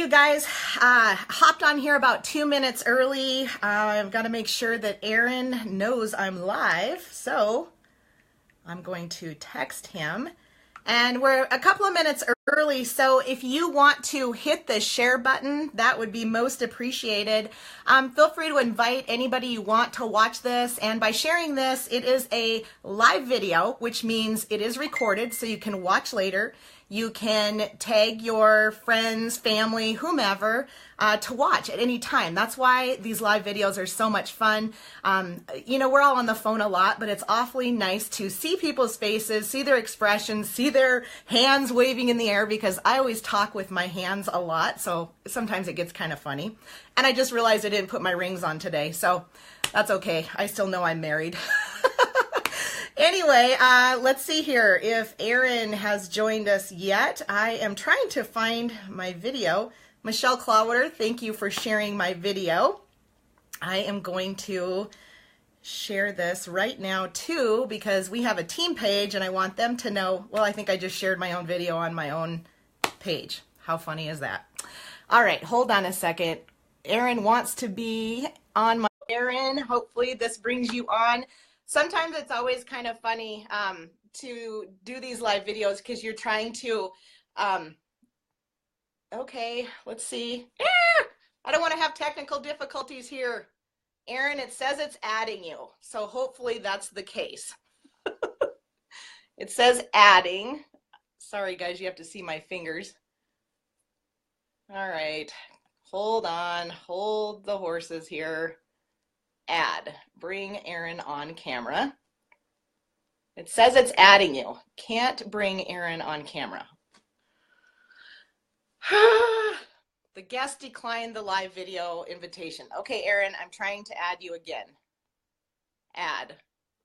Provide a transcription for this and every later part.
guys. Hopped on here about 2 minutes early. I've got to make sure that Aaron knows I'm live, so I'm going to text him. And we're a couple of minutes early, so if you want to hit the share button, that would be most appreciated. Feel free to invite anybody you want to watch this, and by sharing this, it is a live video, which means it is recorded, so you can watch later. You can tag your friends, family, whomever to watch at any time. That's why these live videos are so much fun. We're all on the phone a lot, but it's awfully nice to see people's faces, see their expressions, see their hands waving in the air, because I always talk with my hands a lot, so sometimes it gets kind of funny. And I just realized I didn't put my rings on today, so that's okay. I still know I'm married. Anyway, let's see here if Aaron has joined us yet. I am trying to find my video. Michelle Clawwater, thank you for sharing my video. I am going to share this right now too, because we have a team page and I want them to know. Well, I think I just shared my own video on my own page. How funny is that? All right, hold on a second. Aaron wants to be on my Aaron. Hopefully this brings you on. Sometimes it's always kind of funny to do these live videos because you're trying to, okay, let's see. I don't want to have technical difficulties here. Aaron, it says it's adding you, so hopefully that's the case. It says adding. Sorry guys, you have to see my fingers. All right, hold on, hold the horses here. Add, bring Aaron on camera. It says it's adding you. Can't bring Aaron on camera. The guest declined the live video invitation. Okay, Aaron, I'm trying to add you again. Add.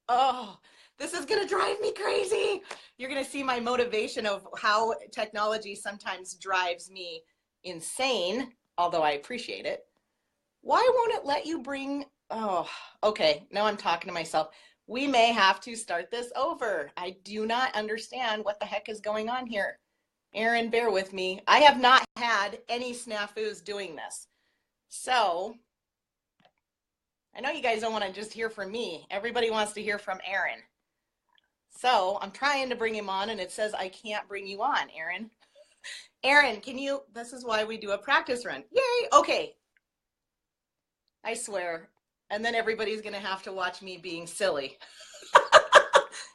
Oh, this is gonna drive me crazy. You're gonna see my motivation of how technology sometimes drives me insane, although I appreciate it. Why won't it let you bring, oh, okay, now I'm talking to myself. We may have to start this over. I do not understand what the heck is going on here. Aaron, bear with me. I have not had any snafus doing this. So, I know you guys don't want to just hear from me. Everybody wants to hear from Aaron. So, I'm trying to bring him on and it says I can't bring you on, Aaron. Aaron, can you, this is why we do a practice run. Yay, okay. I swear. And then everybody's going to have to watch me being silly.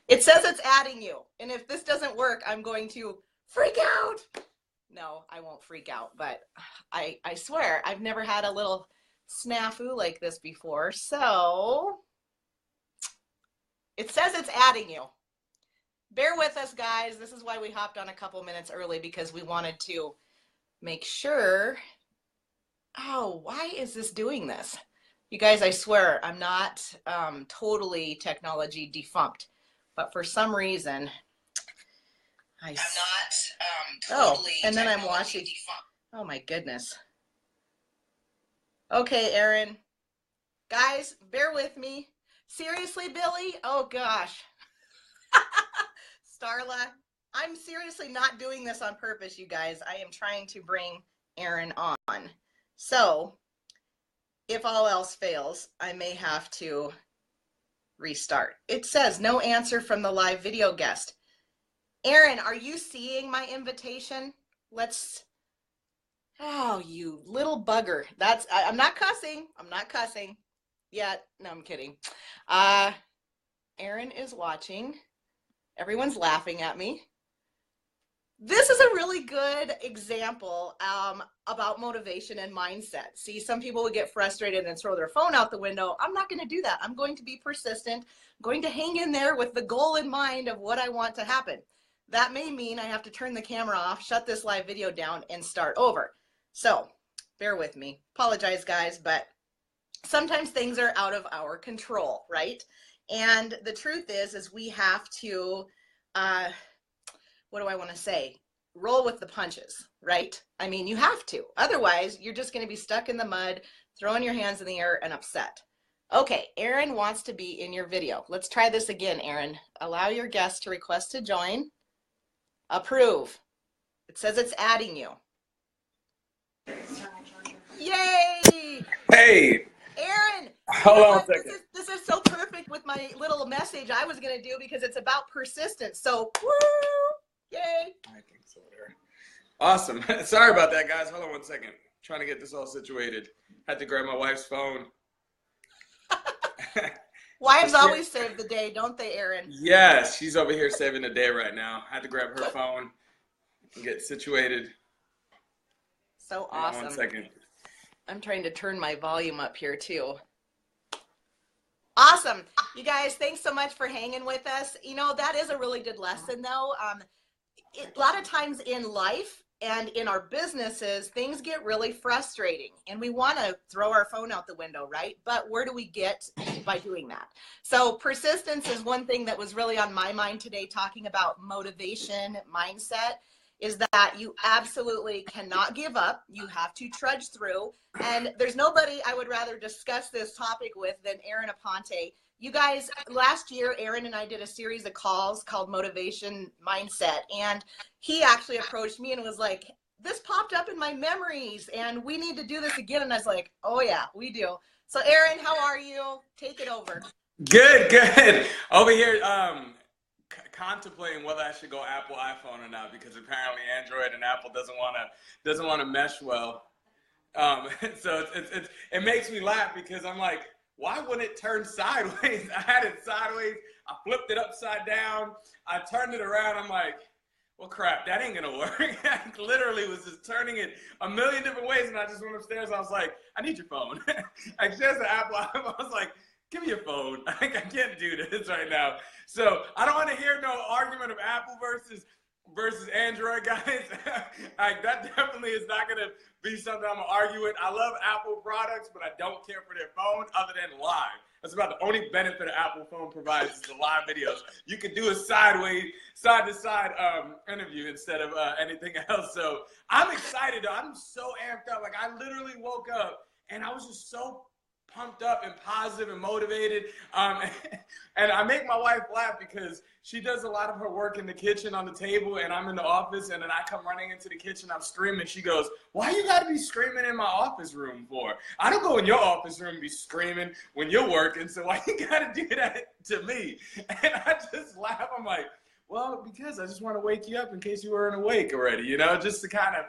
It says it's adding you. And if this doesn't work, I'm going to freak out. No, I won't freak out. But I swear, I've never had a little snafu like this before. So it says it's adding you. Bear with us, guys. This is why we hopped on a couple minutes early, because we wanted to make sure. Oh, why is this doing this? You guys, I swear, I'm not totally technology defunct, but for some reason, I'm not totally. Oh, and then I'm watching. Defunct. Oh my goodness. Okay, Aaron. Guys, bear with me. Seriously, Billy? Oh gosh. Starla, I'm seriously not doing this on purpose, you guys. I am trying to bring Aaron on. So, if all else fails, I may have to restart. It says no answer from the live video guest. Aaron, are you seeing my invitation? Let's, oh, you little bugger. That's, I'm not cussing. I'm not cussing yet. No, I'm kidding. Aaron is watching. Everyone's laughing at me. This is a really good example about motivation and mindset. See, some people would get frustrated and throw their phone out the window. I'm not going to do that. I'm going to be persistent. I'm going to hang in there with the goal in mind of what I want to happen. That may mean I have to turn the camera off, shut this live video down, and start over. So, bear with me. Apologize, guys, but sometimes things are out of our control, right? And the truth is we have to, what do I want to say? Roll with the punches, right? I mean, you have to. Otherwise, you're just going to be stuck in the mud, throwing your hands in the air and upset. Okay, Aaron wants to be in your video. Let's try this again, Aaron. Allow your guest to request to join. Approve. It says it's adding you. Yay! Hey, Aaron, you hold know on a what? second. This is so perfect with my little message I was gonna do because it's about persistence. So woo! Yay! I think so there. Awesome. Sorry about that, guys. Hold on one second. Trying to get this all situated. Had to grab my wife's phone. Wives always save the day, don't they, Aaron? Yes, she's over here saving the day right now. Had to grab her phone and get situated. So Hold on awesome. one second. I'm trying to turn my volume up here too. Awesome. You guys, thanks so much for hanging with us. You know, that is a really good lesson though. A lot of times in life and in our businesses, things get really frustrating and we want to throw our phone out the window, right? But where do we get by doing that? So persistence is one thing that was really on my mind today, talking about motivation, mindset, is that you absolutely cannot give up. You have to trudge through. And there's nobody I would rather discuss this topic with than Aaron Aponte. You guys, last year, Aaron and I did a series of calls called Motivation Mindset. And he actually approached me and was like, this popped up in my memories and we need to do this again. And I was like, oh yeah, we do. So Aaron, how are you? Take it over. Good, good. Over here, contemplating whether I should go Apple iPhone or not because apparently Android and Apple doesn't want to mesh well. So it makes me laugh because I'm like, why wouldn't it turn sideways? I had it sideways. I flipped it upside down. I turned it around. I'm like, well, crap, that ain't gonna work. I literally was just turning it a million different ways, and I just went upstairs. I was like, I need your phone. I just an Apple. I was like, give me your phone. I can't do this right now. So I don't want to hear no argument of Apple versus Android, guys. That definitely is not going to be something I'm going to argue with. I love Apple products, but I don't care for their phone other than live. That's about the only benefit an Apple phone provides is the live videos. You can do a sideways, side-to-side interview instead of anything else. So I'm excited. I'm so amped up. Like I literally woke up and I was just so pumped up and positive and motivated. And I make my wife laugh because she does a lot of her work in the kitchen on the table and I'm in the office and then I come running into the kitchen, I'm screaming. She goes, why you gotta be screaming in my office room for? I don't go in your office room and be screaming when you're working, so why you gotta do that to me? And I just laugh, I'm like, well, because I just want to wake you up in case you weren't awake already, just to kind of,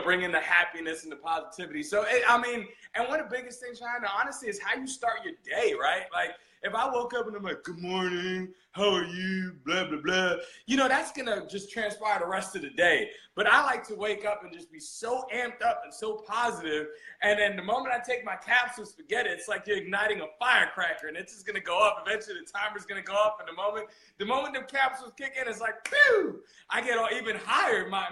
bring in the happiness and the positivity. So, and one of the biggest things, Cheyenne, honestly, is how you start your day, right? Like, if I woke up and I'm like, good morning, how are you, blah, blah, blah, that's going to just transpire the rest of the day. But I like to wake up and just be so amped up and so positive. And then the moment I take my capsules, forget it. It's like you're igniting a firecracker and it's just going to go up. Eventually the timer's going to go up. And the moment the capsules kick in, it's like, pew! I get all even higher, my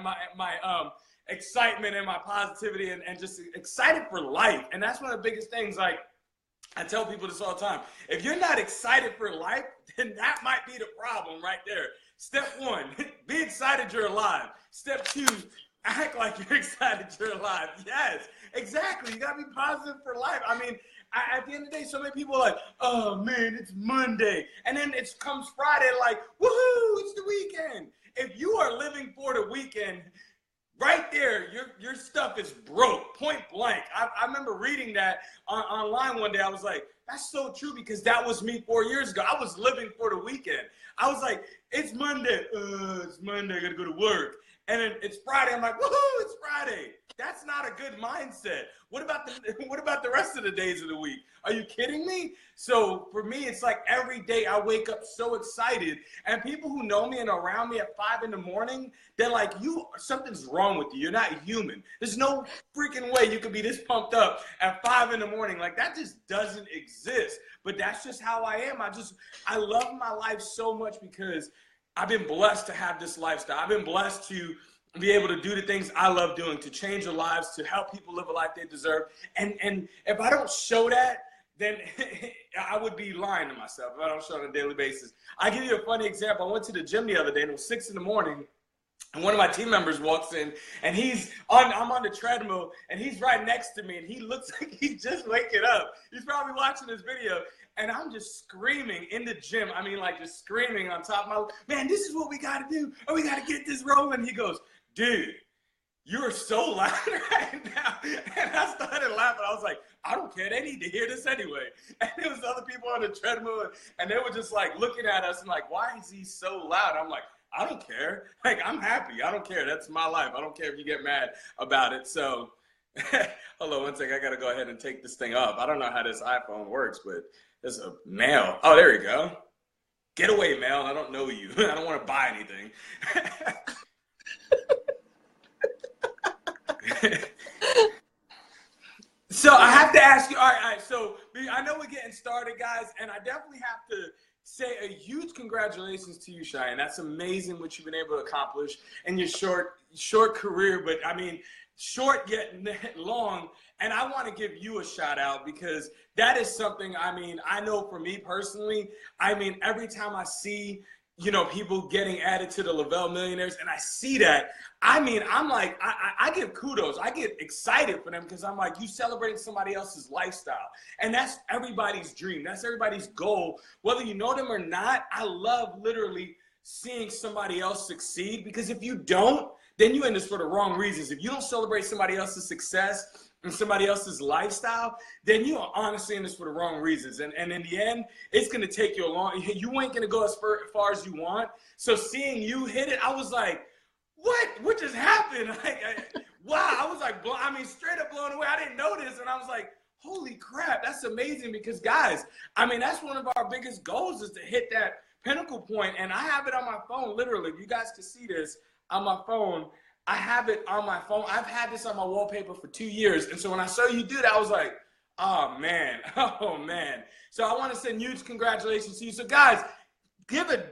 excitement and my positivity and just excited for life. And that's one of the biggest things, like, I tell people this all the time. If you're not excited for life, then that might be the problem right there. Step one, be excited you're alive. Step two, act like you're excited you're alive. Yes, exactly. You got to be positive for life. I mean, at the end of the day, so many people are like, oh, man, it's Monday. And then it comes Friday, like, woohoo, it's the weekend. If you are living for the weekend, right there, your stuff is broke, point blank. I remember reading that online one day. I was like, that's so true because that was me 4 years ago. I was living for the weekend. I was like, it's Monday. It's Monday. I got to go to work. And then it's Friday. I'm like, woohoo, it's Friday. That's not a good mindset. What about the rest of the days of the week? Are you kidding me? So for me, it's like every day I wake up so excited. And people who know me and are around me at 5 in the morning, they're like, something's wrong with you. You're not human. There's no freaking way you could be this pumped up at 5 in the morning. Like that just doesn't exist. But that's just how I am. I love my life so much because I've been blessed to have this lifestyle. I've been blessed to be able to do the things I love doing, to change their lives, to help people live a life they deserve. And if I don't show that, then I would be lying to myself if I don't show it on a daily basis. I'll give you a funny example. I went to the gym the other day and it was 6 in the morning. And one of my team members walks in and I'm on the treadmill and he's right next to me and he looks like he's just waking up. He's probably watching this video and I'm just screaming in the gym. I mean, like just screaming on top of man, this is what we got to do. Oh, we got to get this rolling. He goes, dude, you're so loud right now. And I started laughing. I was like, I don't care. They need to hear this anyway. And there was other people on the treadmill, and they were just like looking at us and like, why is he so loud? I'm like, I don't care. Like, I'm happy. I don't care. That's my life. I don't care if you get mad about it. So, hold on one second. I got to go ahead and take this thing up. I don't know how this iPhone works, but there's a mail. Oh, there you go. Get away, mail. I don't know you. I don't want to buy anything. So I have to ask you, all right, so I know we're getting started, guys, and I definitely have to say a huge congratulations to you, Cheyenne. That's amazing what you've been able to accomplish in your short career, but I mean, short yet long. And I want to give you a shout out because that is something, I mean, I know for me personally, I mean, every time I see, you know, people getting added to the le-vel Millionaires, and I see that, I mean, I'm like, I give kudos. I get excited for them because I'm like, you celebrating somebody else's lifestyle. And that's everybody's dream. That's everybody's goal. Whether you know them or not, I love literally seeing somebody else succeed, because if you don't, then you're in this for the wrong reasons. If you don't celebrate somebody else's success and somebody else's lifestyle, then you are honestly in this for the wrong reasons. And in the end, it's going to take you a long, you ain't going to go as far as you want. So seeing you hit it, I was like, what just happened? Like, wow. I was like, I mean, straight up blown away. I didn't know this. And I was like, holy crap, that's amazing. Because guys, I mean, that's one of our biggest goals, is to hit that pinnacle point. And I have it on my phone, literally. If you guys can see this on my phone, I have it on my phone. I've had this on my wallpaper for 2 years. And so when I saw you do that, I was like, oh man. So I want to send huge congratulations to you. So guys,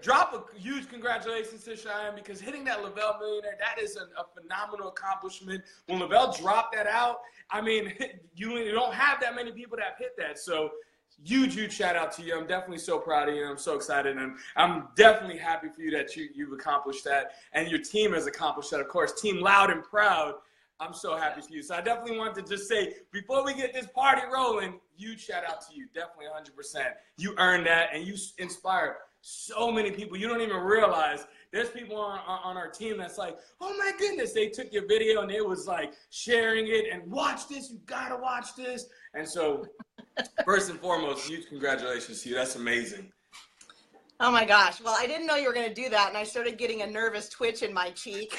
drop a huge congratulations to Cheyenne, because hitting that le-vel Millionaire, that is a phenomenal accomplishment. When le-vel dropped that out, I mean, you don't have that many people that have hit that. So huge shout out to you. I'm definitely so proud of you. I'm so excited, and I'm definitely happy for you that you've accomplished that, and your team has accomplished that. Of course, Team Loud and Proud. I'm so happy for you. So I definitely wanted to just say, before we get this party rolling, huge shout out to you. Definitely 100%. You earned that, and you inspired so many people. You don't even realize there's people on our team that's like, oh my goodness, they took your video and they was like sharing it and watch this, you gotta watch this. And so first and foremost, huge congratulations to you. That's amazing. Oh my gosh. Well, I didn't know you were going to do that, and I started getting a nervous twitch in my cheek.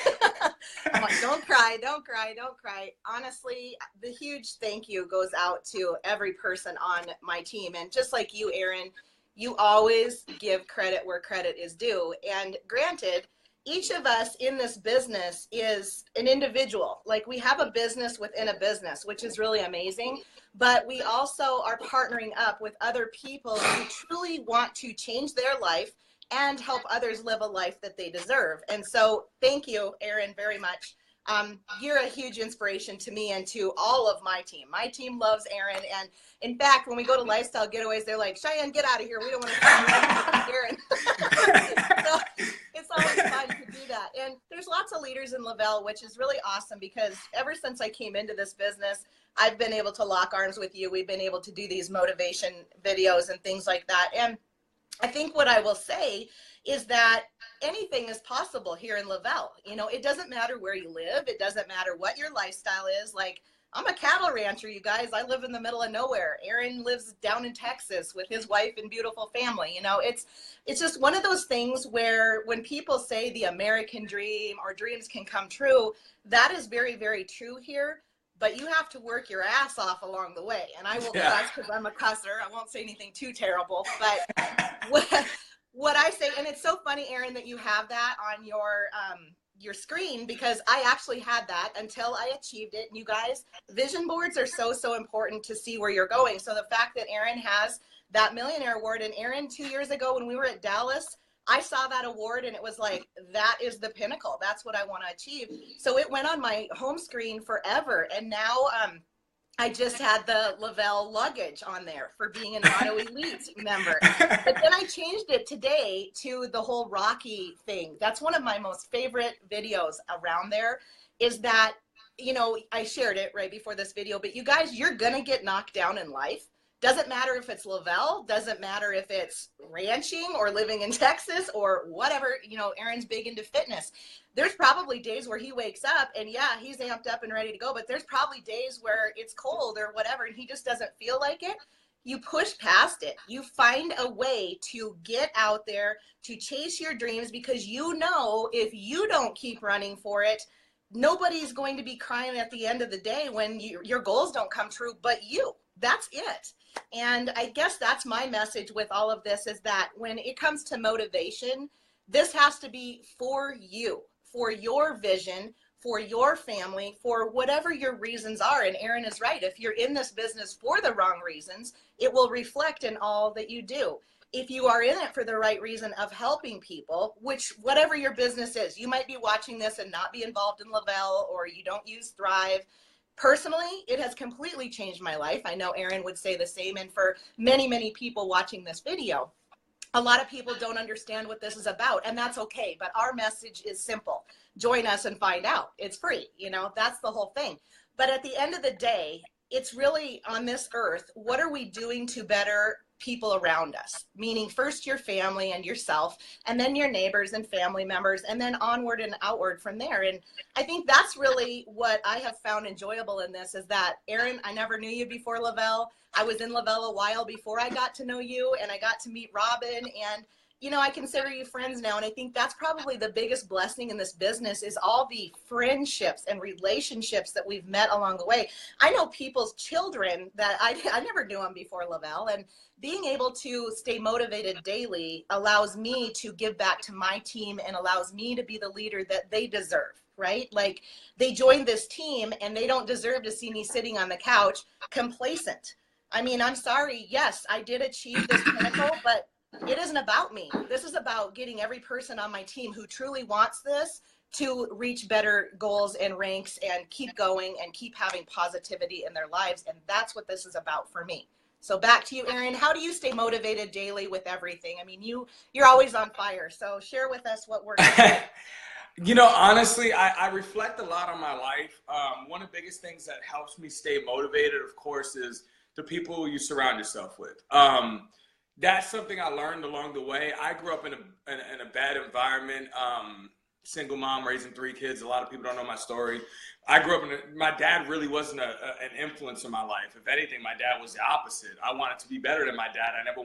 I'm like, don't cry, don't cry, don't cry. Honestly, the huge thank you goes out to every person on my team. And just like you, Aaron, you always give credit where credit is due. And granted, each of us in this business is an individual. Like, we have a business within a business, which is really amazing. But we also are partnering up with other people who truly want to change their life and help others live a life that they deserve. And so thank you, Aaron, very much. You're a huge inspiration to me and to all of my team. My team loves Aaron. And in fact, when we go to lifestyle getaways, they're like, Cheyenne, get out of here. We don't want to see Aaron. So it's always fun to do that. And there's lots of leaders in le-vel, which is really awesome, because ever since I came into this business, I've been able to lock arms with you. We've been able to do these motivation videos and things like that. And I think what I will say is that anything is possible here in le-vel. You know, it doesn't matter where you live. It doesn't matter what your lifestyle is. Like, I'm a cattle rancher, you guys. I live in the middle of nowhere. Aaron lives down in Texas with his wife and beautiful family. You know, it's just one of those things where when people say the American dream or dreams can come true, that is very, very true here. But you have to work your ass off along the way. And I will cuss because I'm a cusser. I won't say anything too terrible. But what I say, and it's so funny, Aaron, that you have that on your screen, because I actually had that until I achieved it. And you guys, vision boards are so important to see where you're going. So the fact that Aaron has that millionaire award, and Aaron, 2 years ago when we were at Dallas, I saw that award and it was like, that is the pinnacle. That's what I want to achieve. So it went on my home screen forever. And now I just had the le-vel luggage on there for being an Auto Elite member. But then I changed it today to the whole Rocky thing. That's one of my most favorite videos around there, is that, you know, I shared it right before this video, but you guys, you're going to get knocked down in life. Doesn't matter if it's le-vel, doesn't matter if it's ranching or living in Texas or whatever. You know, Aaron's big into fitness. There's probably days where he wakes up and yeah, he's amped up and ready to go, but there's probably days where it's cold or whatever and he just doesn't feel like it. You push past it. You find a way to get out there, to chase your dreams, because you know if you don't keep running for it, nobody's going to be crying at the end of the day when your goals don't come true, but you. That's it. And I guess that's my message with all of this, is that when it comes to motivation, this has to be for you, for your vision, for your family, for whatever your reasons are. And Aaron is right. If you're in this business for the wrong reasons, it will reflect in all that you do. If you are in it for the right reason of helping people, which whatever your business is, you might be watching this and not be involved in le-vel, or you don't use Thrive. Personally, it has completely changed my life. I know Aaron would say the same. And for many, many people watching this video, a lot of people don't understand what this is about, and that's okay. But our message is simple. Join us and find out. It's free. You know, that's the whole thing. But at the end of the day, it's really on this earth, what are we doing to better people around us? Meaning first your family and yourself, and then your neighbors and family members, and then onward and outward from there. And I think that's really what I have found enjoyable in this, is that, Aaron, I never knew you before le-vel. I was in le-vel a while before I got to know you, and I got to meet Robin, and you know, I consider you friends now. And I think that's probably the biggest blessing in this business, is all the friendships and relationships that we've met along the way. I know people's children that I never knew them before le-vel, and being able to stay motivated daily allows me to give back to my team and allows me to be the leader that they deserve, right? Like, they joined this team and they don't deserve to see me sitting on the couch complacent. I mean, I'm sorry. Yes, I did achieve this pinnacle, but it isn't about me. This is about getting every person on my team who truly wants this to reach better goals and ranks and keep going and keep having positivity in their lives. And that's what this is about for me. So back to you, Aaron. How do you stay motivated daily with everything? I mean, you're always on fire. So share with us what we're doing. You know, honestly, I reflect a lot on my life. One of the biggest things that helps me stay motivated, of course, is the people you surround yourself with. That's something I learned along the way. I grew up in a bad environment, single mom raising 3 kids. A lot of people don't know my story. I grew up my dad really wasn't an influence in my life. If anything, my dad was the opposite. I wanted to be better than my dad. I never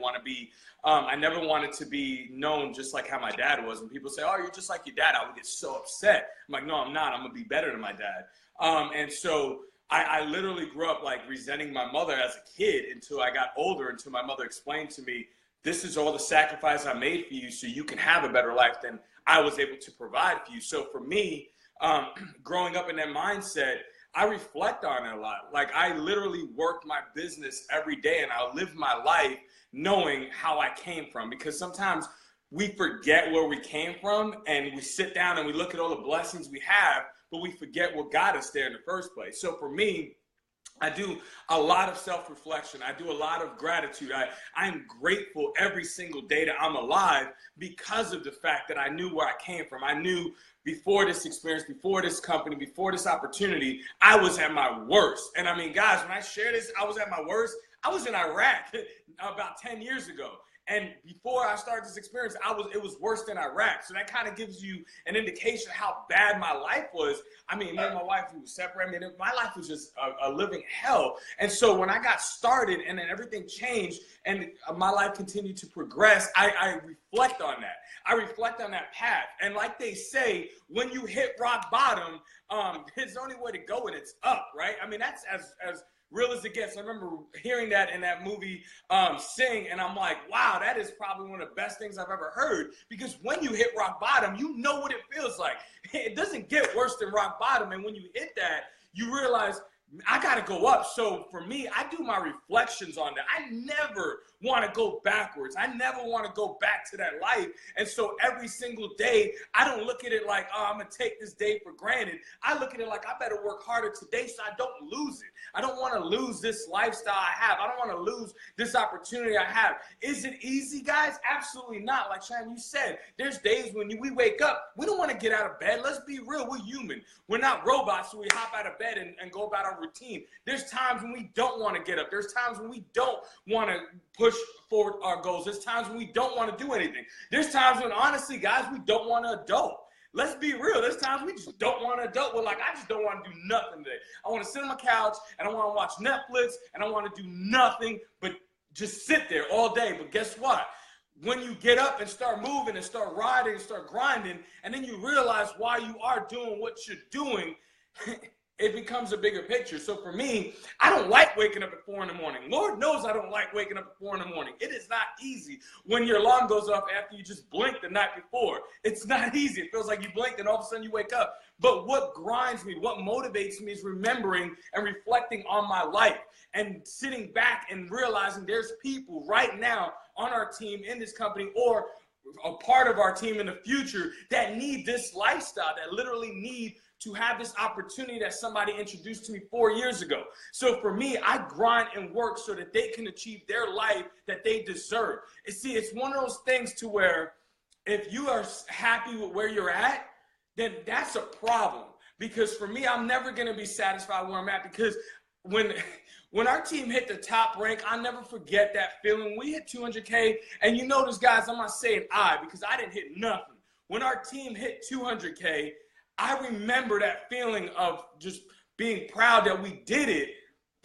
wanted to be known just like how my dad was. When people say, "Oh, you're just like your dad," I would get so upset. I'm like, no, I'm not. I'm gonna be better than my dad. And so I literally grew up like resenting my mother as a kid until I got older, until my mother explained to me, this is all the sacrifice I made for you so you can have a better life than I was able to provide for you. So for me, growing up in that mindset, I reflect on it a lot. Like, I literally work my business every day and I live my life knowing how I came from, because sometimes we forget where we came from and we sit down and we look at all the blessings we have, but we forget what got us there in the first place. So for me, I do a lot of self-reflection. I do a lot of gratitude. I'm grateful every single day that I'm alive because of the fact that I knew where I came from. I knew before this experience, before this company, before this opportunity, I was at my worst. And I mean, guys, when I share this, I was at my worst. I was in Iraq about 10 years ago. And before I started this experience, it was worse than Iraq. So that kind of gives you an indication of how bad my life was. I mean, me and my wife, we were separated. I mean, my life was just a living hell. And so when I got started and then everything changed and my life continued to progress, I reflect on that. I reflect on that path. And like they say, when you hit rock bottom, it's the only way to go and it's up, right? I mean, that's as real as it gets. I remember hearing that in that movie, Sing, and I'm like, wow, that is probably one of the best things I've ever heard, because when you hit rock bottom, you know what it feels like. It doesn't get worse than rock bottom, and when you hit that, you realize, I got to go up. So for me, I do my reflections on that. I never want to go backwards. I never want to go back to that life. And so every single day, I don't look at it like, oh, I'm going to take this day for granted. I look at it like I better work harder today so I don't lose it. I don't want to lose this lifestyle I have. I don't want to lose this opportunity I have. Is it easy, guys? Absolutely not. Like Cheyenne, you said, there's days when we wake up, we don't want to get out of bed. Let's be real. We're human. We're not robots, so we hop out of bed and go about our our routine. There's times when we don't want to get up. There's times when we don't want to push forward our goals. There's times when we don't want to do anything. There's times when, honestly, guys, we don't want to adult. Let's be real. There's times we just don't want to adult. We're like, I just don't want to do nothing today. I want to sit on my couch and I want to watch Netflix and I want to do nothing but just sit there all day. But guess what? When you get up and start moving and start riding and start grinding, and then you realize why you are doing what you're doing, it becomes a bigger picture. So for me, I don't like waking up at 4 in the morning. Lord knows I don't like waking up at 4 in the morning. It is not easy when your alarm goes off after you just blinked the night before. It's not easy. It feels like you blinked and all of a sudden you wake up. But what grinds me, what motivates me is remembering and reflecting on my life and sitting back and realizing there's people right now on our team in this company or a part of our team in the future that need this lifestyle, that literally need to have this opportunity that somebody introduced to me 4 years ago. So for me, I grind and work so that they can achieve their life that they deserve. And see, it's one of those things to where if you are happy with where you're at, then that's a problem. Because for me, I'm never going to be satisfied where I'm at, because when our team hit the top rank, I'll never forget that feeling. We hit 200K, and you notice, guys, I'm not saying I, because I didn't hit nothing. When our team hit 200K, I remember that feeling of just being proud that we did it,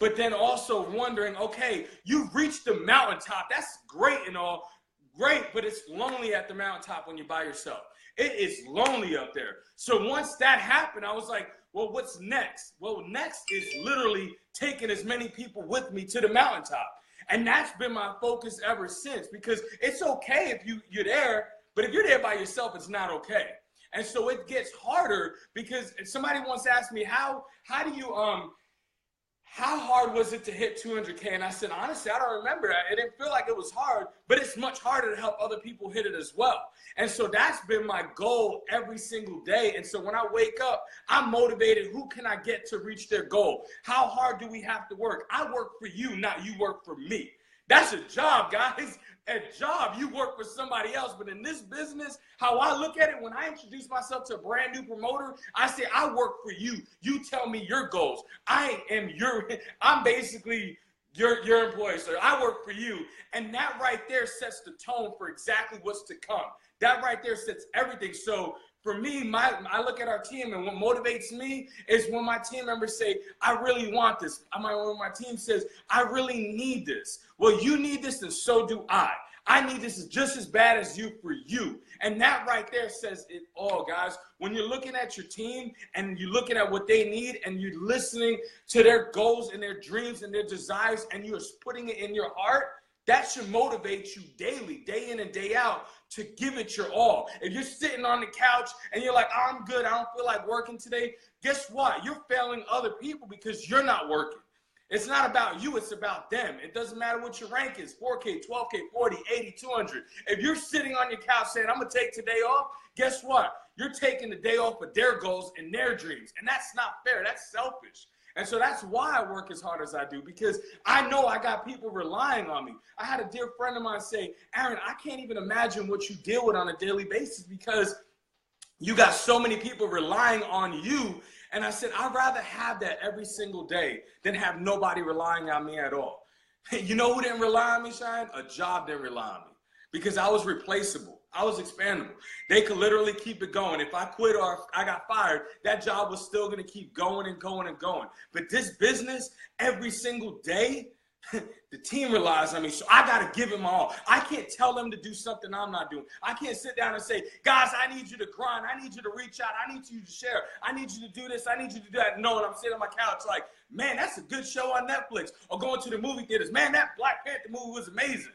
but then also wondering, okay, you reached the mountaintop. That's great and all, great, but it's lonely at the mountaintop when you're by yourself. It is lonely up there. So once that happened, I was like, well, what's next? Well, next is literally taking as many people with me to the mountaintop. And that's been my focus ever since, because it's okay if you're there, but if you're there by yourself, it's not okay. And so it gets harder, because somebody once asked me, how hard was it to hit 200K? And I said, honestly, I don't remember that. It didn't feel like it was hard, but it's much harder to help other people hit it as well. And so that's been my goal every single day. And so when I wake up, I'm motivated. Who can I get to reach their goal? How hard do we have to work? I work for you, not you work for me. That's a job, guys. A job, you work for somebody else. But in this business, how I look at it, when I introduce myself to a brand new promoter, I say, I work for you. You tell me your goals. I'm basically your employee, sir. I work for you. And that right there sets the tone for exactly what's to come. That right there sets everything. So for me, I look at our team, and what motivates me is when my team members say, I really want this. When my team says, I really need this. Well, you need this, and so do I. I need this just as bad as you for you. And that right there says it all, guys. When you're looking at your team and you're looking at what they need and you're listening to their goals and their dreams and their desires, and you're putting it in your heart, that should motivate you daily, day in and day out, to give it your all. If you're sitting on the couch and you're like, oh, I'm good, I don't feel like working today, guess what? You're failing other people because you're not working. It's not about you, it's about them. It doesn't matter what your rank is, 4K, 12K, 40, 80, 200. If you're sitting on your couch saying, I'm going to take today off, guess what? You're taking the day off for their goals and their dreams. And that's not fair. That's selfish. And so that's why I work as hard as I do, because I know I got people relying on me. I had a dear friend of mine say, Aaron, I can't even imagine what you deal with on a daily basis, because you got so many people relying on you. And I said, I'd rather have that every single day than have nobody relying on me at all. You know who didn't rely on me, Cheyenne? A job didn't rely on me, because I was replaceable. I was expandable. They could literally keep it going. If I quit or if I got fired, that job was still going to keep going and going and going. But this business, every single day, the team relies on me, so I got to give it my all. I can't tell them to do something I'm not doing. I can't sit down and say, guys, I need you to grind. I need you to reach out. I need you to share. I need you to do this. I need you to do that. No, and I'm sitting on my couch like, man, that's a good show on Netflix. Or going to the movie theaters. Man, that Black Panther movie was amazing.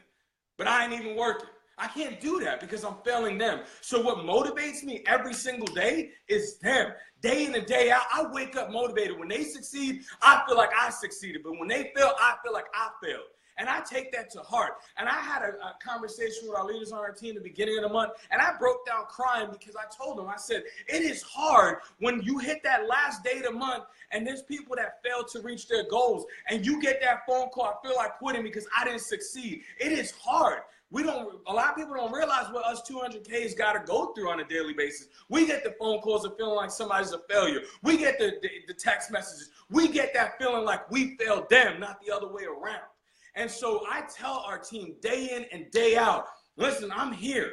But I ain't even working. I can't do that because I'm failing them. So what motivates me every single day is them. Day in and day out, I wake up motivated. When they succeed, I feel like I succeeded. But when they fail, I feel like I failed. And I take that to heart. And I had a conversation with our leaders on our team at the beginning of the month, and I broke down crying because I told them, I said, it is hard when you hit that last day of the month and there's people that fail to reach their goals, and you get that phone call, I feel like quitting because I didn't succeed. It is hard. A lot of people don't realize what us 200Ks got to go through on a daily basis. We get the phone calls of feeling like somebody's a failure. We get the text messages. We get that feeling like we failed them, not the other way around. And so I tell our team day in and day out, listen, I'm here.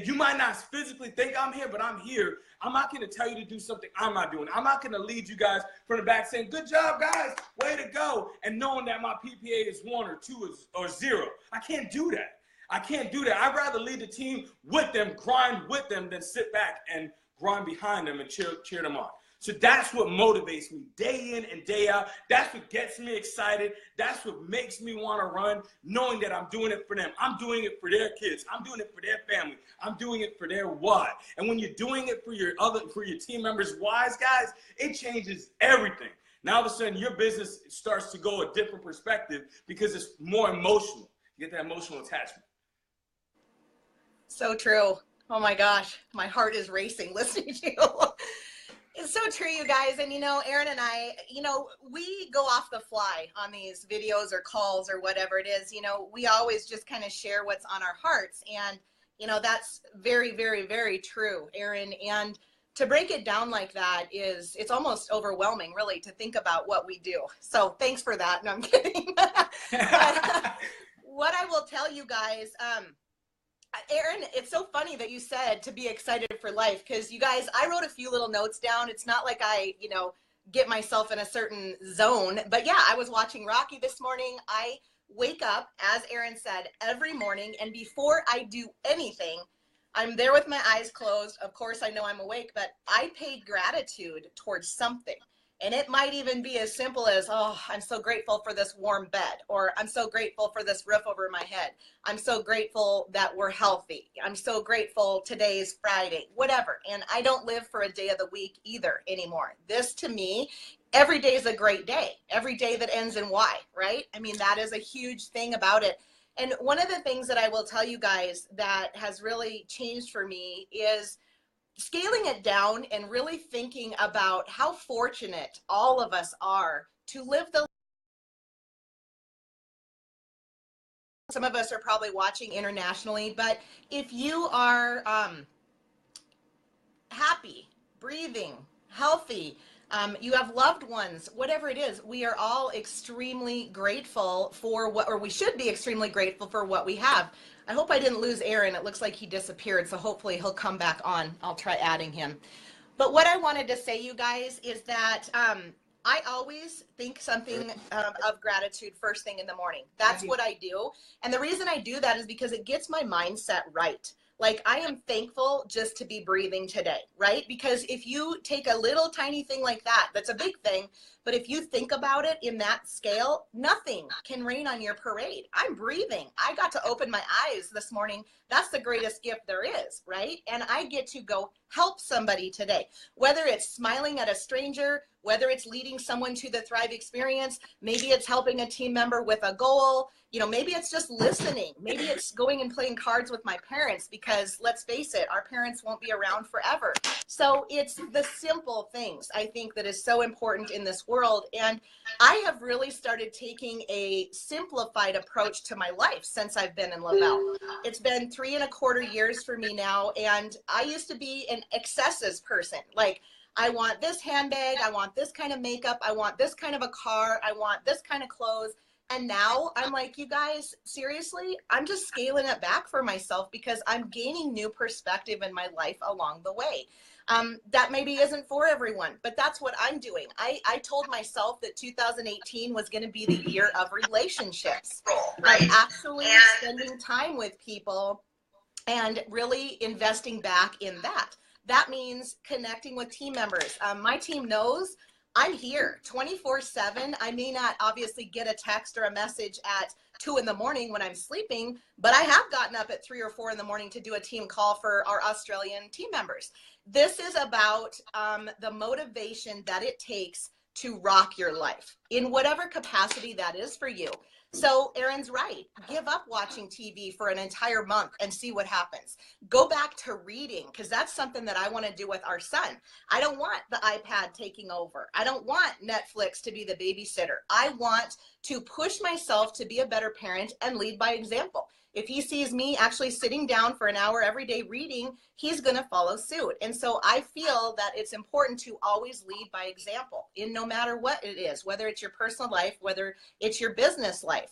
You might not physically think I'm here, but I'm here. I'm not going to tell you to do something I'm not doing. I'm not going to lead you guys from the back saying, good job, guys, way to go, and knowing that my PPA is 1 or 2 or 0. I can't do that. I can't do that. I'd rather lead the team with them, grind with them, than sit back and grind behind them and cheer them on. So that's what motivates me day in and day out. That's what gets me excited. That's what makes me want to run, knowing that I'm doing it for them. I'm doing it for their kids. I'm doing it for their family. I'm doing it for their why. And when you're doing it for your team members' whys, guys, it changes everything. Now all of a sudden your business starts to go a different perspective because it's more emotional. You get that emotional attachment. So true. Oh my gosh, my heart is racing listening to you. It's so true, you guys. And, you know, Aaron and I, you know, we go off the fly on these videos or calls or whatever it is. You know, we always just kind of share what's on our hearts. And, you know, that's very, very, very true, Aaron. And to break it down like that it's almost overwhelming, really, to think about what we do. So thanks for that. No, I'm kidding. But, what I will tell you guys, Aaron, it's so funny that you said to be excited for life, because you guys, I wrote a few little notes down. It's not like I, you know, get myself in a certain zone, but yeah, I was watching Rocky this morning. I wake up, as Aaron said, every morning, and before I do anything, I'm there with my eyes closed. Of course, I know I'm awake, but I pay gratitude towards something. And it might even be as simple as, oh, I'm so grateful for this warm bed, or I'm so grateful for this roof over my head. I'm so grateful that we're healthy. I'm so grateful today's Friday, whatever. And I don't live for a day of the week either anymore. This, to me, every day is a great day. Every day that ends in Y, right? I mean, that is a huge thing about it. And one of the things that I will tell you guys that has really changed for me is scaling it down and really thinking about how fortunate all of us are to live the. Some of us are probably watching internationally, but if you are happy, breathing, healthy, you have loved ones, whatever it is, we are all extremely grateful for what, or we should be extremely grateful for what we have. I hope I didn't lose Aaron. It looks like he disappeared, so hopefully he'll come back on. I'll try adding him. But what I wanted to say, you guys, is that I always think something of gratitude first thing in the morning. That's what I do. And the reason I do that is because it gets my mindset right. Like, I am thankful just to be breathing today, right? Because if you take a little tiny thing like that, that's a big thing, but if you think about it in that scale, nothing can rain on your parade. I'm breathing. I got to open my eyes this morning. That's the greatest gift there is, right? And I get to go help somebody today, whether it's smiling at a stranger, whether it's leading someone to the Thrive experience, maybe it's helping a team member with a goal, you know, maybe it's just listening. Maybe it's going and playing cards with my parents, because let's face it, our parents won't be around forever. So it's the simple things, I think, that is so important in this world. And I have really started taking a simplified approach to my life since I've been in le-vel. It's been 3.25 years for me now. And I used to be an excesses person. Like, I want this handbag, I want this kind of makeup, I want this kind of a car, I want this kind of clothes. And now I'm like, you guys, seriously, I'm just scaling it back for myself because I'm gaining new perspective in my life along the way. That maybe isn't for everyone, but that's what I'm doing. I told myself that 2018 was going to be the year of relationships, right? Actually spending time with people and really investing back in that. That means connecting with team members. My team knows I'm here 24/7. I may not obviously get a text or a message at 2 in the morning when I'm sleeping, but I have gotten up at 3 or 4 in the morning to do a team call for our Australian team members. This is about the motivation that it takes to rock your life in whatever capacity that is for you. So Erin's right. Give up watching TV for an entire month and see what happens. Go back to reading, because that's something that I want to do with our son. I don't want the iPad taking over. I don't want Netflix to be the babysitter. I want to push myself to be a better parent and lead by example. If he sees me actually sitting down for an hour every day reading, he's going to follow suit. And so I feel that it's important to always lead by example in no matter what it is, whether it's your personal life, whether it's your business life.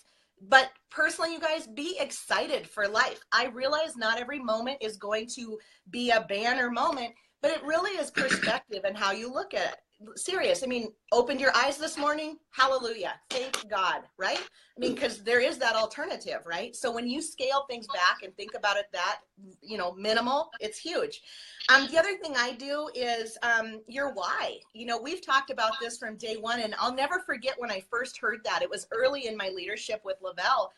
But personally, you guys, be excited for life. I realize not every moment is going to be a banner moment, but it really is perspective and how you look at it. Serious. I mean, opened your eyes this morning? Hallelujah. Thank God, right? I mean, because there is that alternative, right? So when you scale things back and think about it that, minimal, it's huge. The other thing I do is your why. We've talked about this from day one, and I'll never forget when I first heard that. It was early in my leadership with le-vel,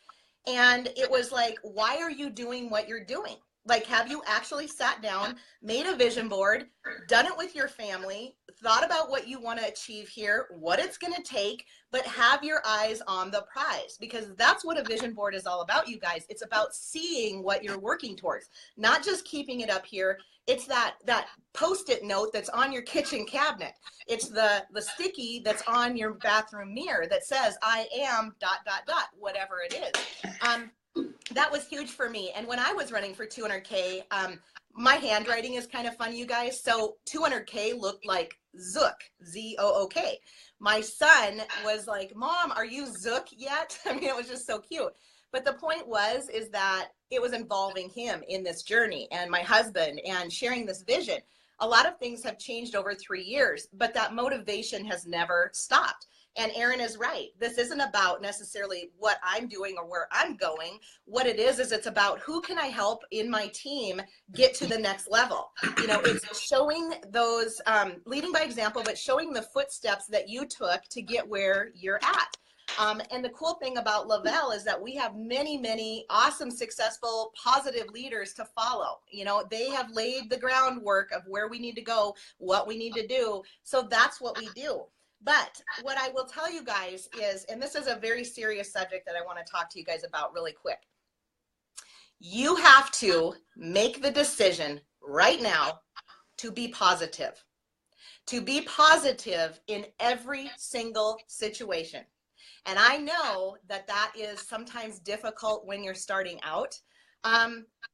and it was like, why are you doing what you're doing? Like, have you actually sat down, made a vision board, done it with your family, thought about what you want to achieve here, what it's going to take, but have your eyes on the prize? Because that's what a vision board is all about, you guys. It's about seeing what you're working towards, not just keeping it up here. It's that Post-it note that's on your kitchen cabinet. It's the sticky that's on your bathroom mirror that says, I am ... whatever it is. That was huge for me. And when I was running for 200K, my handwriting is kind of funny, you guys. So 200K looked like Zook, Z-O-O-K. My son was like, Mom, are you Zook yet? I mean, it was just so cute. But the point is that it was involving him in this journey and my husband and sharing this vision. A lot of things have changed over 3 years, but that motivation has never stopped. And Erin is right. This isn't about necessarily what I'm doing or where I'm going. What it is it's about who can I help in my team get to the next level. It's showing those, leading by example, but showing the footsteps that you took to get where you're at. And the cool thing about le-vel is that we have many, many awesome, successful, positive leaders to follow. They have laid the groundwork of where we need to go, what we need to do. So that's what we do. But what I will tell you guys is, and this is a very serious subject that I want to talk to you guys about really quick. You have to make the decision right now to be positive. To be positive in every single situation. And I know that that is sometimes difficult when you're starting out.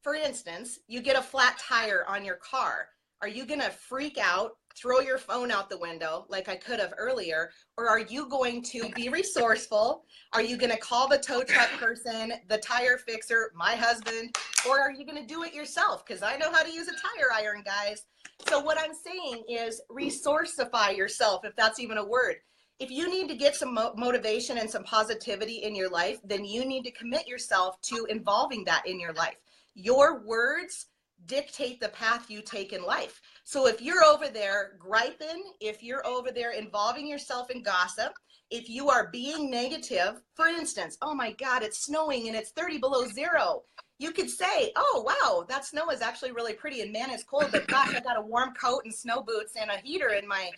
For instance, you get a flat tire on your car. Are you going to freak out, throw your phone out the window like I could have earlier? Or are you going to be resourceful? Are you going to call the tow truck person, the tire fixer, my husband? Or are you going to do it yourself? Because I know how to use a tire iron, guys. So what I'm saying is resourcify yourself, if that's even a word. If you need to get some motivation and some positivity in your life, then you need to commit yourself to involving that in your life. Your words dictate the path you take in life. So if you're over there griping, if you're over there involving yourself in gossip, if you are being negative, for instance, oh my God, it's snowing and it's 30 below zero. You could say, oh, wow, that snow is actually really pretty and man, it's cold, but gosh, I got a warm coat and snow boots and a heater in my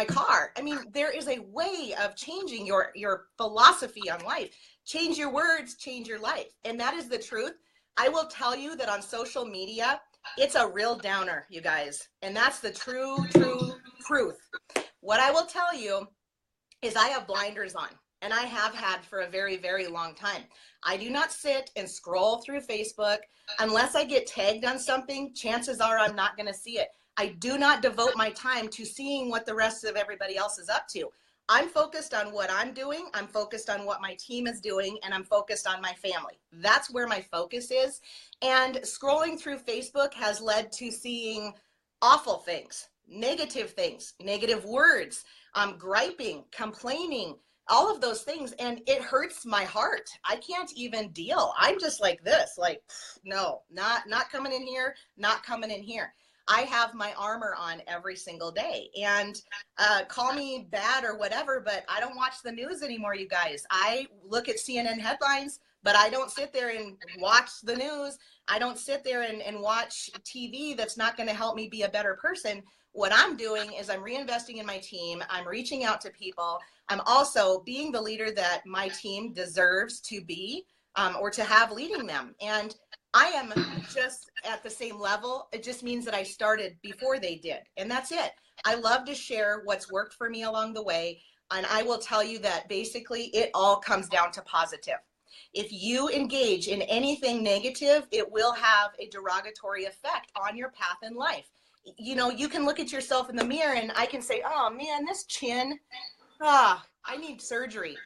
car. I mean, there is a way of changing your philosophy on life. Change your words, change your life. And that is the truth. I will tell you that on social media, it's a real downer, you guys. And that's the true truth. What I will tell you is I have blinders on, and I have had for a very, very long time. I do not sit and scroll through Facebook unless I get tagged on something. Chances are I'm not going to see it. I do not devote my time to seeing what the rest of everybody else is up to. I'm focused on what I'm doing. I'm focused on what my team is doing, and I'm focused on my family. That's where my focus is. And scrolling through Facebook has led to seeing awful things, negative words, griping, complaining, all of those things. And it hurts my heart. I can't even deal. I'm just like this, like, no, not coming in here, not coming in here. I have my armor on every single day, and call me bad or whatever, but I don't watch the news anymore, you guys. I look at CNN headlines, But I don't sit there and watch the news. I don't sit there and watch TV that's not going to help me be a better person. What I'm doing is I'm reinvesting in my team. I'm reaching out to people. I'm also being the leader that my team deserves to be, or to have leading them. And I am just at the same level. It just means that I started before they did. And that's it. I love to share what's worked for me along the way. And I will tell you that basically it all comes down to positive. If you engage in anything negative, it will have a derogatory effect on your path in life. You know, you can look at yourself in the mirror and I can say, oh man, this chin, I need surgery.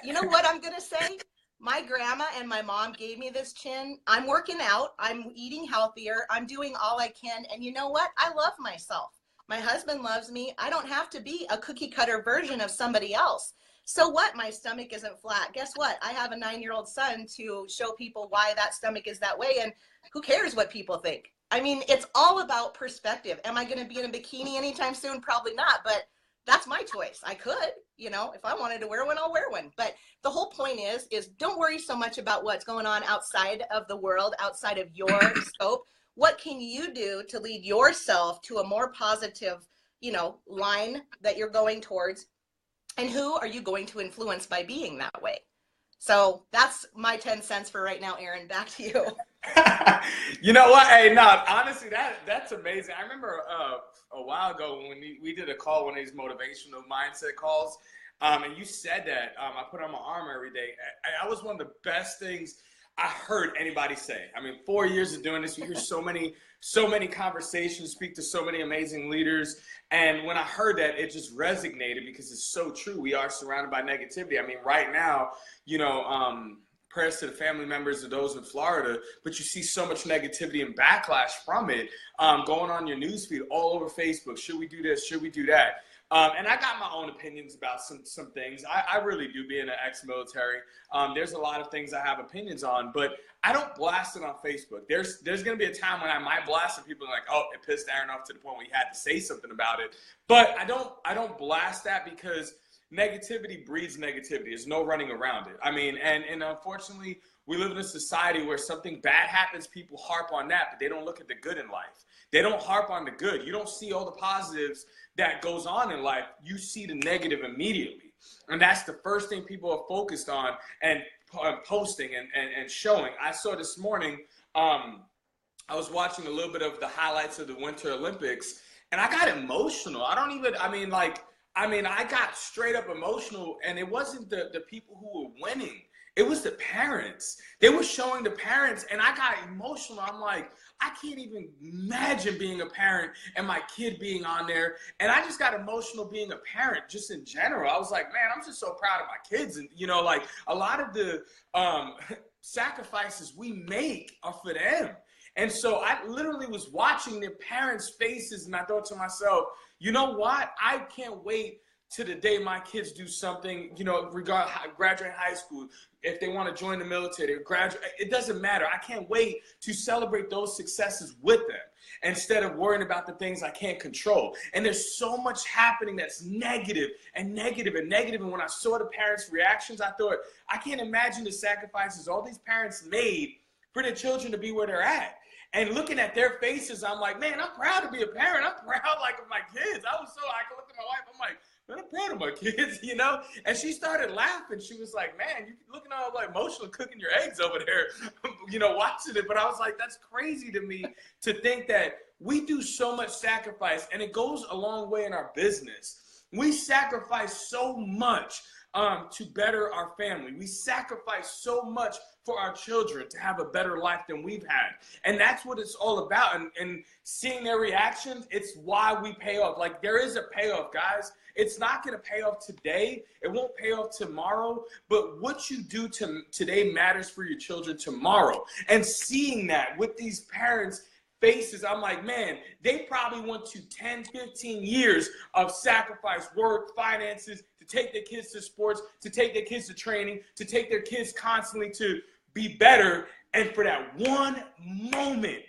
You know what I'm going to say? My grandma and my mom gave me this chin. I'm working out. I'm eating healthier. I'm doing all I can. And you know what? I love myself. My husband loves me. I don't have to be a cookie cutter version of somebody else. So what? My stomach isn't flat. Guess what? I have a 9-year-old son to show people why that stomach is that way. And who cares what people think? I mean, it's all about perspective. Am I going to be in a bikini anytime soon? Probably not, but that's my choice. I could, you know, if I wanted to wear one, I'll wear one. But the whole point is don't worry so much about what's going on outside of the world, outside of your scope. What can you do to lead yourself to a more positive, you know, line that you're going towards? And who are you going to influence by being that way? So that's my 10 cents for right now, Aaron. Back to you. You know what? Hey, no, honestly, that's amazing. I remember a while ago when we did a call, one of these motivational mindset calls, and you said that I put on my armor every day. That was one of the best things I heard anybody say. I mean, 4 years of doing this, you hear so many conversations, speak to so many amazing leaders. And when I heard that, it just resonated because it's so true. We are surrounded by negativity. I mean, right now, you know, prayers to the family members of those in Florida, but you see so much negativity and backlash from it going on your newsfeed all over Facebook. Should we do this? Should we do that? And I got my own opinions about some things. I really do, being an ex-military. There's a lot of things I have opinions on, but I don't blast it on Facebook. There's going to be a time when I might blast it. People are like, oh, it pissed Aaron off to the point where he had to say something about it. But I don't blast that because negativity breeds negativity. There's no running around it. I mean, and unfortunately, we live in a society where something bad happens, people harp on that, but they don't look at the good in life. They don't harp on the good. You don't see all the positives that goes on in life. You see the negative immediately. And that's the first thing people are focused on and posting and showing. I saw this morning, I was watching a little bit of the highlights of the Winter Olympics, and I got emotional. I got straight up emotional, and it wasn't the people who were winning. It was the parents. They were showing the parents, and I got emotional. I'm like, I can't even imagine being a parent and my kid being on there. And I just got emotional being a parent just in general. I was like, man, I'm just so proud of my kids. And, you know, like a lot of the sacrifices we make are for them. And so I literally was watching their parents' faces, and I thought to myself, you know what? I can't wait to the day my kids do something, you know, graduate high school, if they want to join the military, or graduate, it doesn't matter. I can't wait to celebrate those successes with them instead of worrying about the things I can't control. And there's so much happening that's negative and negative and negative. And when I saw the parents' reactions, I thought, I can't imagine the sacrifices all these parents made for their children to be where they're at. And looking at their faces, I'm like, man, I'm proud to be a parent. I'm proud, like, of my kids. I could look at my wife, I'm like, man, I'm proud of my kids, you know? And she started laughing. She was like, man, you looking all like emotional, cooking your eggs over there, you know, watching it. But I was like, that's crazy to me to think that we do so much sacrifice, and it goes a long way in our business. We sacrifice so much to better our family. We sacrifice so much for our children to have a better life than we've had. And that's what it's all about. And seeing their reactions, it's why we pay off. Like, there is a payoff, guys. It's not going to pay off today. It won't pay off tomorrow. But what you do today matters for your children tomorrow. And seeing that with these parents' faces, I'm like, man, they probably went to 10, 15 years of sacrifice, work, finances, to take their kids to sports, to take their kids to training, to take their kids constantly to be better. And for that one moment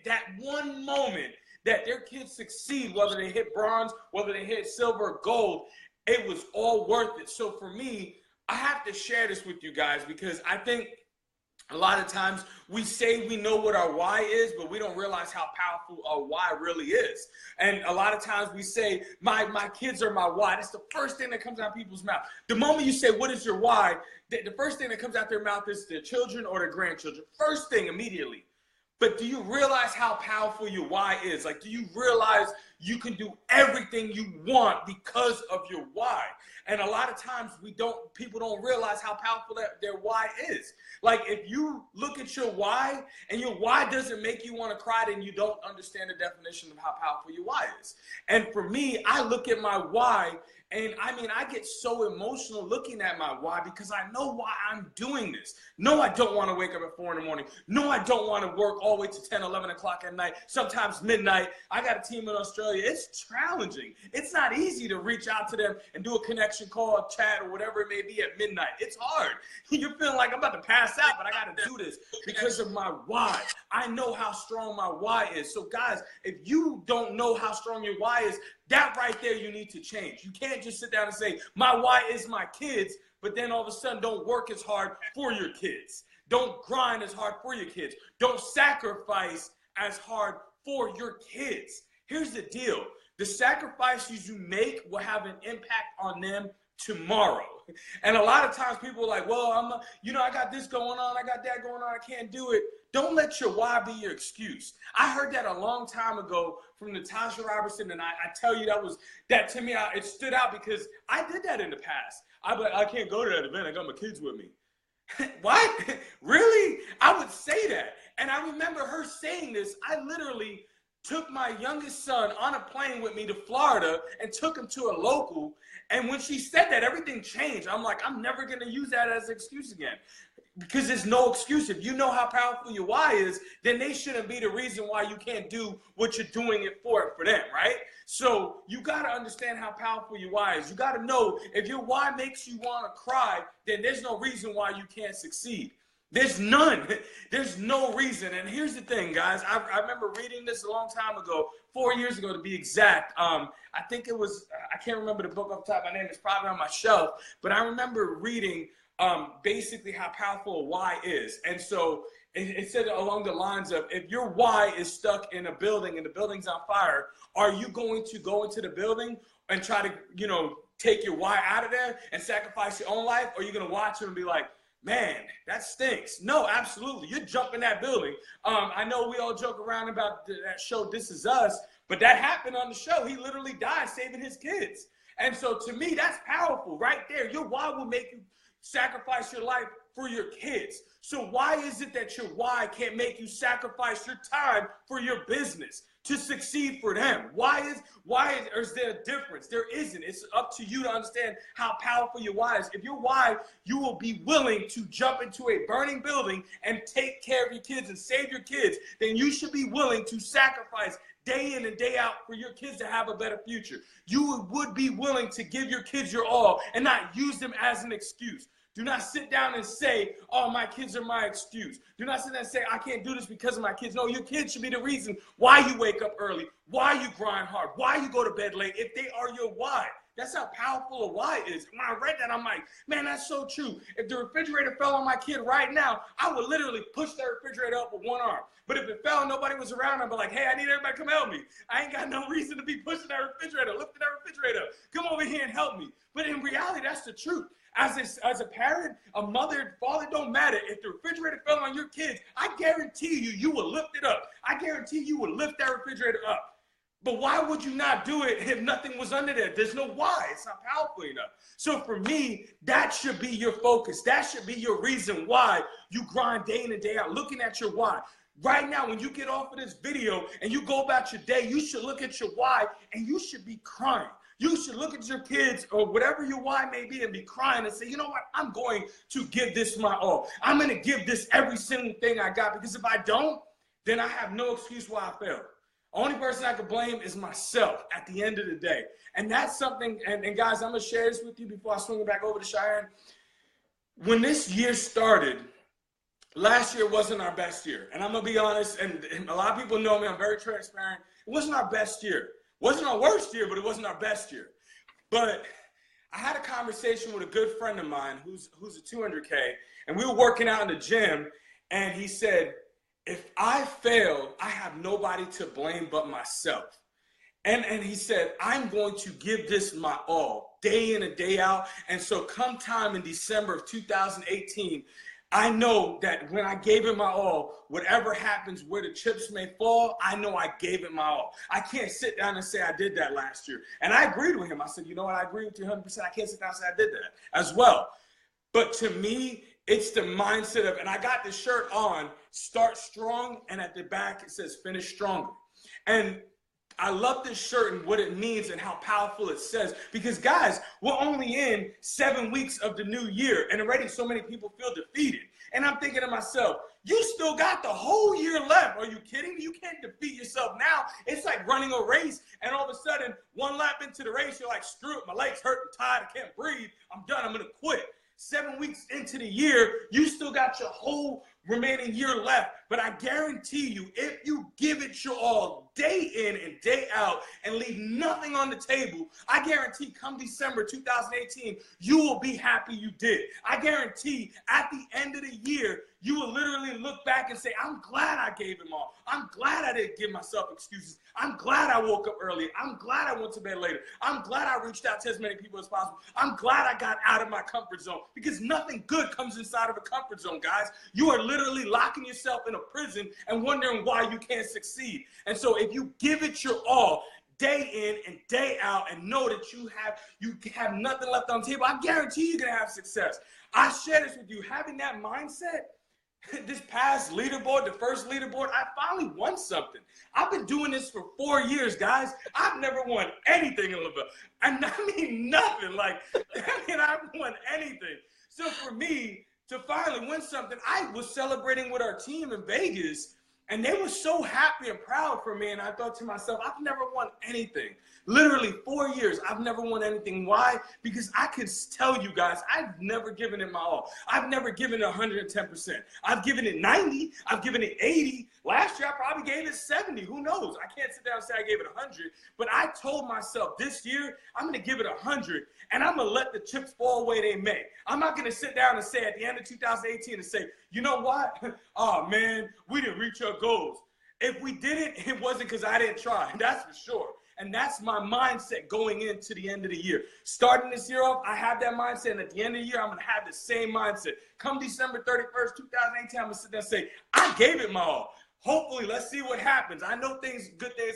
that their kids succeed, whether they hit bronze, whether they hit silver or gold, it was all worth it. So for me, I have to share this with you guys because I think A lot of times we say we know what our why is, but we don't realize how powerful our why really is. And a lot of times we say, my kids are my why. That's the first thing that comes out of people's mouth. The moment you say, what is your why? The first thing that comes out their mouth is their children or their grandchildren. First thing immediately. But do you realize how powerful your why is? Like, do you realize you can do everything you want because of your why? And a lot of times people don't realize how powerful their why is. Like, if you look at your why and your why doesn't make you want to cry, then you don't understand the definition of how powerful your why is. And for me, I look at my why, and I get so emotional looking at my why because I know why I'm doing this. No, I don't want to wake up at 4 in the morning. No, I don't want to work all the way to 10, 11 o'clock at night, sometimes midnight. I got a team in Australia. It's challenging. It's not easy to reach out to them and do a connection call, chat, or whatever it may be at midnight. It's hard. You're feeling like I'm about to pass out, but I got to do this because of my why. I know how strong my why is. So guys, if you don't know how strong your why is, that right there you need to change. You can't just sit down and say, my why is my kids, but then all of a sudden don't work as hard for your kids. Don't grind as hard for your kids. Don't sacrifice as hard for your kids. Here's the deal. The sacrifices you make will have an impact on them tomorrow. And a lot of times people are like, well, I got this going on. I got that going on. I can't do it. Don't let your why be your excuse. I heard that a long time ago from Natasha Robertson, and I tell you that to me, it stood out because I did that in the past. I can't go to that event. I got my kids with me. What? Really? I would say that. And I remember her saying this. I literally took my youngest son on a plane with me to Florida and took him to a local. And when she said that, everything changed. I'm like, I'm never going to use that as an excuse again. Because there's no excuse. If you know how powerful your why is, then they shouldn't be the reason why you can't do what you're doing it for them, right? So you got to understand how powerful your why is. You got to know if your why makes you want to cry, then there's no reason why you can't succeed. There's none. There's no reason. And here's the thing, guys. I remember reading this a long time ago, 4 years ago to be exact. I think it was, I can't remember the book off the top of my name. It's probably on my shelf. But I remember reading basically how powerful a why is. And so it said along the lines of, if your why is stuck in a building and the building's on fire, are you going to go into the building and try to, take your why out of there and sacrifice your own life? Or are you going to watch it and be like, man, that stinks? No, absolutely. You're jumping that building. I know we all joke around about that show, This Is Us, but that happened on the show. He literally died saving his kids. And so to me, that's powerful right there. Your why will make you sacrifice your life for your kids. So why is it that your why can't make you sacrifice your time for your business to succeed for them? Why is there a difference? There isn't. It's up to you to understand how powerful your why is. If your why, you will be willing to jump into a burning building and take care of your kids and save your kids, then you should be willing to sacrifice day in and day out for your kids to have a better future. You would be willing to give your kids your all and not use them as an excuse. Do not sit down and say, oh, my kids are my excuse. Do not sit down and say, I can't do this because of my kids. No, your kids should be the reason why you wake up early, why you grind hard, why you go to bed late, if they are your why. That's how powerful a why is. When I read that, I'm like, man, that's so true. If the refrigerator fell on my kid right now, I would literally push that refrigerator up with one arm. But if it fell and nobody was around, I'd be like, hey, I need everybody to come help me. I ain't got no reason to be pushing that refrigerator, lifting that refrigerator up. Come over here and help me. But in reality, that's the truth. As a parent, a mother, father, don't matter. If the refrigerator fell on your kids, I guarantee you will lift it up. I guarantee you will lift that refrigerator up. But why would you not do it if nothing was under there? There's no why. It's not powerful enough. So for me, that should be your focus. That should be your reason why you grind day in and day out, looking at your why. Right now, when you get off of this video and you go about your day, you should look at your why and you should be crying. You should look at your kids or whatever your why may be and be crying and say, you know what? I'm going to give this my all. I'm going to give this every single thing I got, because if I don't, then I have no excuse why I failed. Only person I can blame is myself at the end of the day. And that's something, and guys, I'm going to share this with you before I swing it back over to Cheyenne. When this year started, last year wasn't our best year. And I'm going to be honest, and a lot of people know me, I'm very transparent. It wasn't our best year. It wasn't our worst year, but it wasn't our best year. But I had a conversation with a good friend of mine who's a 200K, and we were working out in the gym, And he said, if I fail, I have nobody to blame but myself. And he said, I'm going to give this my all, day in and day out. And so come time in December of 2018, I know that when I gave it my all, whatever happens, where the chips may fall, I know I gave it my all. I can't sit down and say I did that last year. And I agreed with him. I said, you know what? I agree with you 100%. I can't sit down and say I did that as well. But to me, it's the mindset of, and I got the shirt on, start strong, and at the back it says finish stronger. And I love this shirt and what it means and how powerful it says. Because guys, we're only in 7 weeks of the new year, and already so many people feel defeated. And I'm thinking to myself, you still got the whole year left. Are you kidding me? You can't defeat yourself now. It's like running a race, and all of a sudden, one lap into the race, you're like, screw it, my legs hurt, I'm tired, I can't breathe, I'm done, I'm gonna quit. 7 weeks into the year, you still got your whole remaining year left. But I guarantee you, if you give it your all day in and day out and leave nothing on the table, I guarantee come December 2018, you will be happy you did. I guarantee at the end of the year, you will literally look back and say, I'm glad I gave him all. I'm glad I didn't give myself excuses. I'm glad I woke up early. I'm glad I went to bed later. I'm glad I reached out to as many people as possible. I'm glad I got out of my comfort zone, because nothing good comes inside of a comfort zone, guys. You are literally locking yourself in a prison and wondering why you can't succeed. And so if you give it your all, day in and day out, and know that you have nothing left on the table, I guarantee you're gonna have success. I share this with you. Having that mindset, this past leaderboard, the first leaderboard, I finally won something. I've been doing this for 4 years, guys. I've never won anything in le-vel. And I mean nothing. Like, I haven't won anything. So for me to finally win something, I was celebrating with our team in Vegas, and they were so happy and proud for me. And I thought to myself, I've never won anything. Literally 4 years, I've never won anything. Why? Because I could tell you guys, I've never given it my all. I've never given it 110%. I've given it 90. I've given it 80. Last year, I probably gave it 70. Who knows? I can't sit down and say I gave it 100. But I told myself this year, I'm going to give it 100. And I'm going to let the chips fall where they may. I'm not going to sit down and say at the end of 2018 and say, you know what? Oh, man, we didn't reach our goals. If we didn't, it wasn't because I didn't try. That's for sure. And that's my mindset going into the end of the year. Starting this year off, I have that mindset. And at the end of the year, I'm going to have the same mindset. Come December 31st, 2018, I'm going to sit there and say, I gave it my all. Hopefully, let's see what happens. I know good things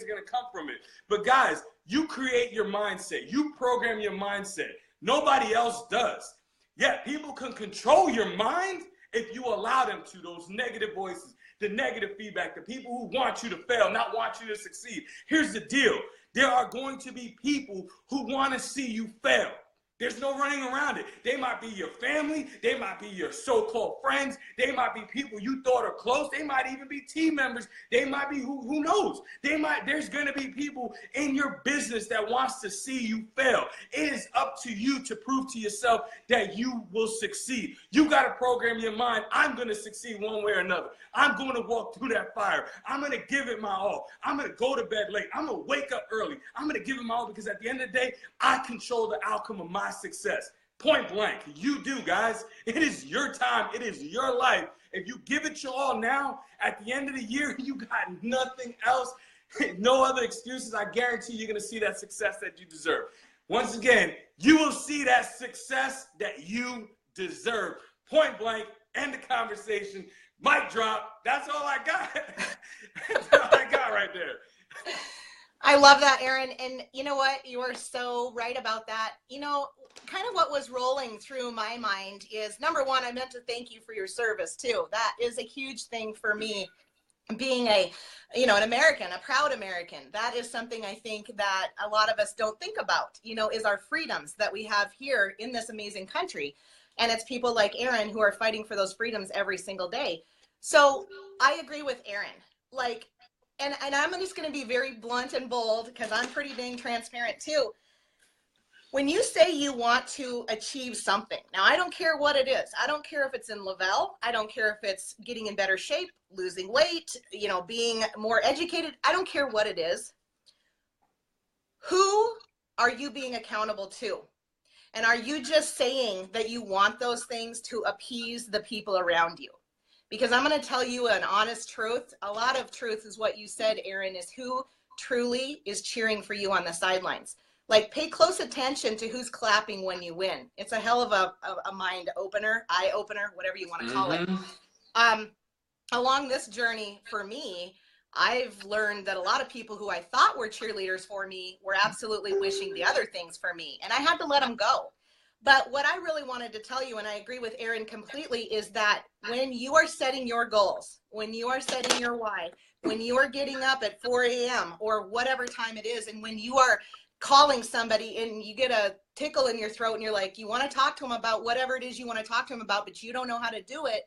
are going to come from it. But guys, you create your mindset. You program your mindset. Nobody else does. Yet people can control your mind if you allow them to. Those negative voices, the negative feedback, the people who want you to fail, not want you to succeed. Here's the deal. There are going to be people who want to see you fail. There's no running around it. They might be your family. They might be your so-called friends. They might be people you thought are close. They might even be team members. They might be who knows. There's going to be people in your business that wants to see you fail. It is up to you to prove to yourself that you will succeed. You got to program your mind. I'm going to succeed one way or another. I'm going to walk through that fire. I'm going to give it my all. I'm going to go to bed late. I'm going to wake up early. I'm going to give it my all, because at the end of the day, I control the outcome of my success. Point blank. You do, guys. It is your time. It is your life. If you give it your all now, at the end of the year, you got nothing else. No other excuses. I guarantee you're going to see that success that you deserve. Once again, you will see that success that you deserve. Point blank. End the conversation. Mic drop. That's all I got. That's all I got right there. I love that, Aaron. And you know what? You are so right about that. You know, kind of what was rolling through my mind is, number one, I meant to thank you for your service too. That is a huge thing for me, being an American, a proud American. That is something I think that a lot of us don't think about, is our freedoms that we have here in this amazing country. And it's people like Aaron who are fighting for those freedoms every single day. So I agree with Aaron. And I'm just going to be very blunt and bold, because I'm pretty dang transparent too. When you say you want to achieve something, now I don't care what it is. I don't care if it's in le-vel. I don't care if it's getting in better shape, losing weight, being more educated. I don't care what it is. Who are you being accountable to? And are you just saying that you want those things to appease the people around you? because I'm going to tell you an honest truth. A lot of truth is what you said, Erin, is who truly is cheering for you on the sidelines. Like, pay close attention to who's clapping when you win. It's a hell of a mind opener, eye opener, whatever you want to call it. Along this journey for me, I've learned that a lot of people who I thought were cheerleaders for me were absolutely wishing the other things for me, and I had to let them go. But what I really wanted to tell you, and I agree with Erin completely, is that when you are setting your goals, when you are setting your why, when you are getting up at 4 a.m. or whatever time it is, and when you are calling somebody and you get a tickle in your throat and you're like, you want to talk to them about whatever it is you want to talk to them about, but you don't know how to do it,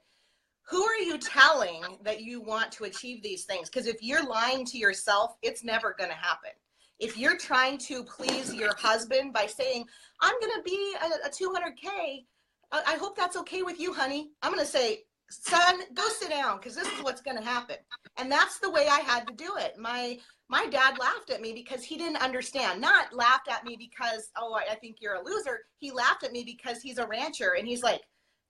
who are you telling that you want to achieve these things? Because if you're lying to yourself, it's never going to happen. If you're trying to please your husband by saying, I'm going to be a 200K, I hope that's okay with you, honey. I'm going to say, son, go sit down, because this is what's going to happen. And that's the way I had to do it. My dad laughed at me because he didn't understand. Not laughed at me because, oh, I think you're a loser. He laughed at me because he's a rancher, and he's like,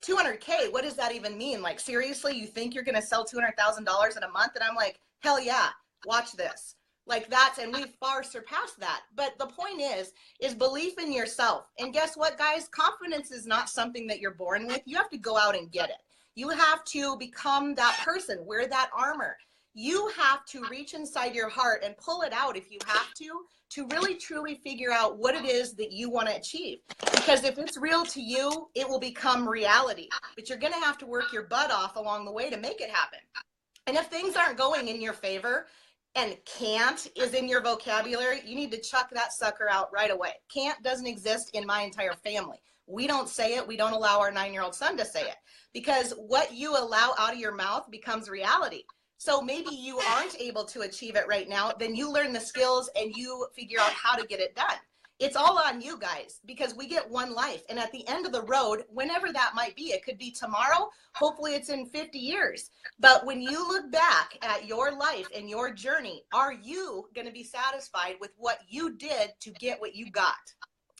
200K, what does that even mean? Like, seriously, you think you're going to sell $200,000 in a month? And I'm like, hell yeah, watch this. Like, that's, and we've far surpassed that. But the point is belief in yourself. And guess what, guys? Confidence is not something that you're born with. You have to go out and get it. You have to become that person, wear that armor. You have to reach inside your heart and pull it out if you have to really truly figure out what it is that you want to achieve. Because if it's real to you, it will become reality. But you're going to have to work your butt off along the way to make it happen. And if things aren't going in your favor, and can't is in your vocabulary, you need to chuck that sucker out right away. Can't doesn't exist in my entire family. We don't say it. We don't allow our 9-year-old son to say it, because what you allow out of your mouth becomes reality. So maybe you aren't able to achieve it right now, then you learn the skills and you figure out how to get it done. It's all on you guys, because we get one life. And at the end of the road, whenever that might be, it could be tomorrow. Hopefully it's in 50 years. But when you look back at your life and your journey, are you going to be satisfied with what you did to get what you got?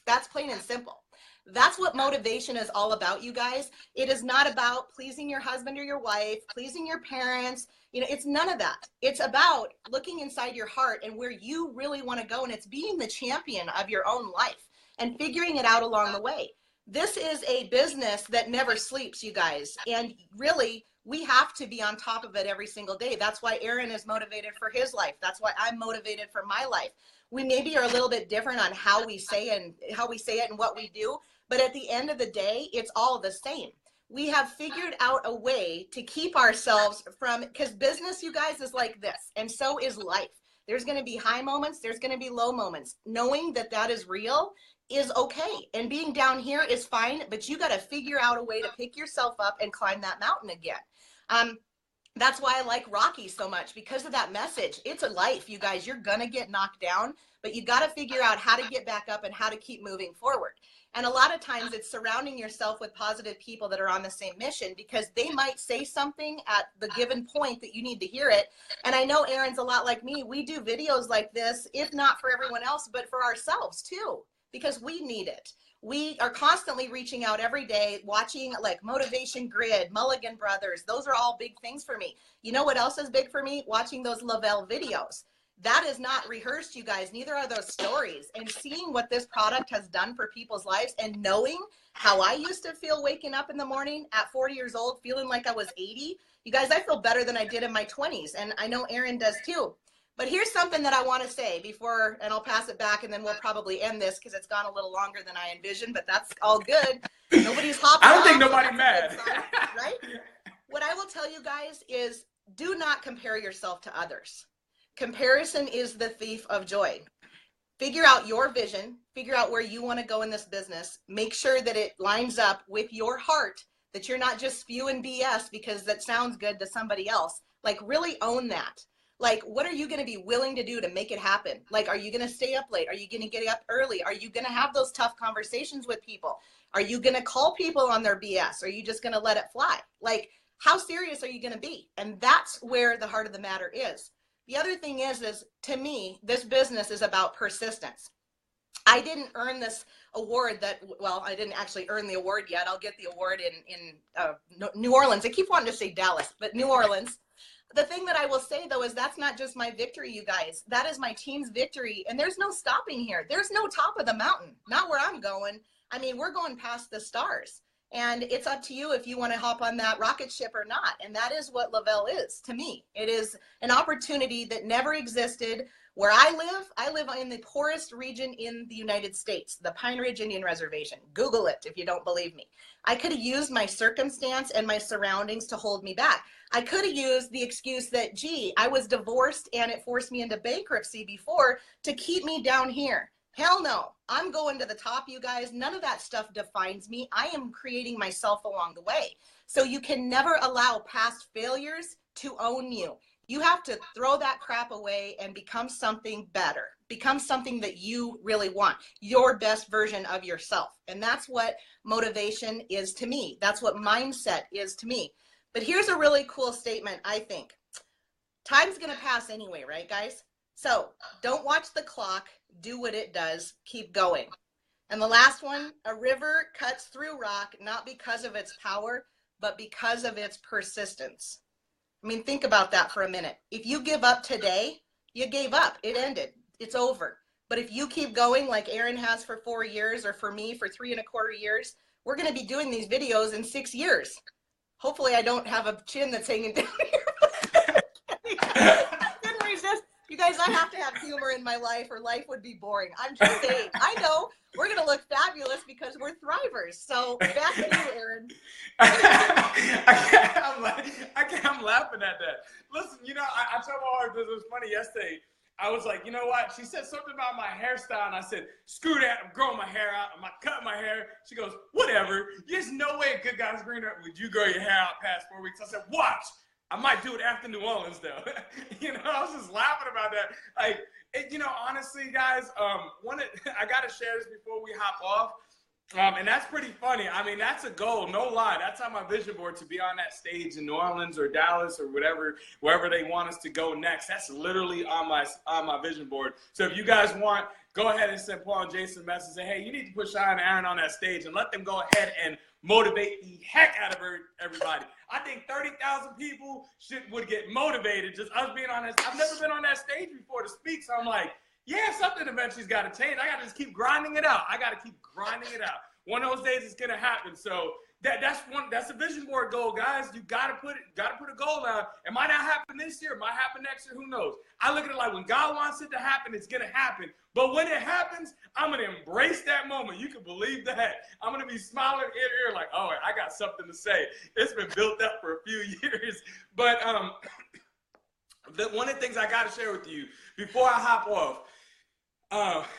That's plain and simple. That's what motivation is all about, you guys. It is not about pleasing your husband or your wife, pleasing your parents. You know, it's none of that. It's about looking inside your heart and where you really want to go. And it's being the champion of your own life and figuring it out along the way. This is a business that never sleeps, you guys. And really, we have to be on top of it every single day. That's why Aaron is motivated for his life. That's why I'm motivated for my life. We maybe are a little bit different on how we say it and what we do. But at the end of the day, it's all the same. We have figured out a way to keep ourselves from, because business, you guys, is like this. And so is life. There's going to be high moments. There's going to be low moments. Knowing that that is real is okay. And being down here is fine. But you got to figure out a way to pick yourself up and climb that mountain again. That's why I like Rocky so much, because of that message. It's a life, you guys. You're going to get knocked down, but you got to figure out how to get back up and how to keep moving forward. And a lot of times it's surrounding yourself with positive people that are on the same mission, because they might say something at the given point that you need to hear it. And I know Aaron's a lot like me. We do videos like this, if not for everyone else, but for ourselves too, because we need it. We are constantly reaching out every day, watching like Motivation Grid, Mulligan Brothers. Those are all big things for me. You know what else is big for me? Watching those le-vel videos. That is not rehearsed, you guys. Neither are those stories. And seeing what this product has done for people's lives, and knowing how I used to feel waking up in the morning at 40 years old, feeling like I was 80. You guys, I feel better than I did in my 20s. And I know Aaron does too. But here's something that I want to say before, and I'll pass it back, and then we'll probably end this because it's gone a little longer than I envisioned, but that's all good. Nobody's hopping I don't off, think so nobody's mad. sign, right? What I will tell you guys is, do not compare yourself to others. Comparison is the thief of joy. Figure out your vision, figure out where you want to go in this business, make sure that it lines up with your heart, that you're not just spewing BS because that sounds good to somebody else. Like, really own that. Like, what are you going to be willing to do to make it happen? Like, are you going to stay up late? Are you going to get up early? Are you going to have those tough conversations with people? Are you going to call people on their BS? Are you just going to let it fly? Like, how serious are you going to be? And that's where the heart of the matter is. The other thing is to me, this business is about persistence. I didn't earn this award that, well, I didn't actually earn the award yet. I'll get the award in New Orleans. I keep wanting to say Dallas, but New Orleans. The thing that I will say, though, is that's not just my victory, you guys. That is my team's victory, and there's no stopping here. There's no top of the mountain, not where I'm going. I mean, we're going past the stars, and it's up to you if you want to hop on that rocket ship or not, and that is what le-vel is to me. It is an opportunity that never existed. Where I live in the poorest region in the United States, the Pine Ridge Indian Reservation. Google it if you don't believe me. I could have used my circumstance and my surroundings to hold me back. I could have used the excuse that, gee, I was divorced and it forced me into bankruptcy before to keep me down here. Hell no. I'm going to the top, you guys. None of that stuff defines me. I am creating myself along the way. So you can never allow past failures to own you. You have to throw that crap away and become something better. Become something that you really want, your best version of yourself. And that's what motivation is to me. That's what mindset is to me. But here's a really cool statement, I think. Time's going to pass anyway, right, guys? So don't watch the clock. Do what it does. Keep going. And the last one, a river cuts through rock, not because of its power, but because of its persistence. I mean, think about that for a minute. If you give up today, you gave up. It ended. It's over. But if you keep going like Aaron has for 4 years, or for me for 3 1/4 years, we're going to be doing these videos in 6 years. Hopefully I don't have a chin that's hanging down here. I couldn't resist. You guys, I have to have humor in my life or life would be boring. I'm just saying. I know we're going to look fabulous because we're thrivers. So back to you, Aaron. I'm laughing at that. Listen, you know, I told my wife this was funny yesterday. I was like, you know what? She said something about my hairstyle, and I said, screw that. I'm growing my hair out. I'm cutting my hair. She goes, whatever. There's no way, Good Guys Green Up, would you grow your hair out past 4 weeks? I said, watch. I might do it after New Orleans, though. You know, I was just laughing about that. Like, you know, honestly, guys, I got to share this before we hop off. And that's pretty funny. I mean, that's a goal, no lie. That's on my vision board, to be on that stage in New Orleans or Dallas or whatever, wherever they want us to go next. That's literally on my vision board. So if you guys want, go ahead and send Paul and Jason a message and say, hey, you need to put Cheyenne and Aaron on that stage and let them go ahead and motivate the heck out of everybody. I think 30,000 people would get motivated just us being on that. I've never been on that stage before to speak, so I'm like, yeah, something eventually's got to change. I got to just keep grinding it out. One of those days it's gonna happen. So that's a vision board goal, guys. You gotta put a goal out. It might not happen this year, it might happen next year, who knows? I look at it like when God wants it to happen, it's gonna happen. But when it happens, I'm gonna embrace that moment. You can believe that. I'm gonna be smiling ear to ear like, oh, I got something to say. It's been built up for a few years. But one of the things I gotta share with you before I hop off,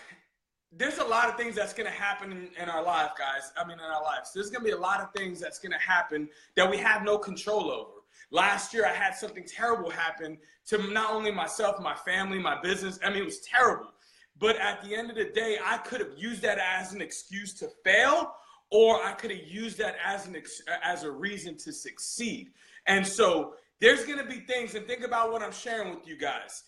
there's a lot of things that's going to happen in our life, guys. I mean, in our lives. There's going to be a lot of things that's going to happen that we have no control over. Last year, I had something terrible happen to not only myself, my family, my business. I mean, it was terrible. But at the end of the day, I could have used that as an excuse to fail, or I could have used that as a reason to succeed. And so there's going to be things, and think about what I'm sharing with you guys.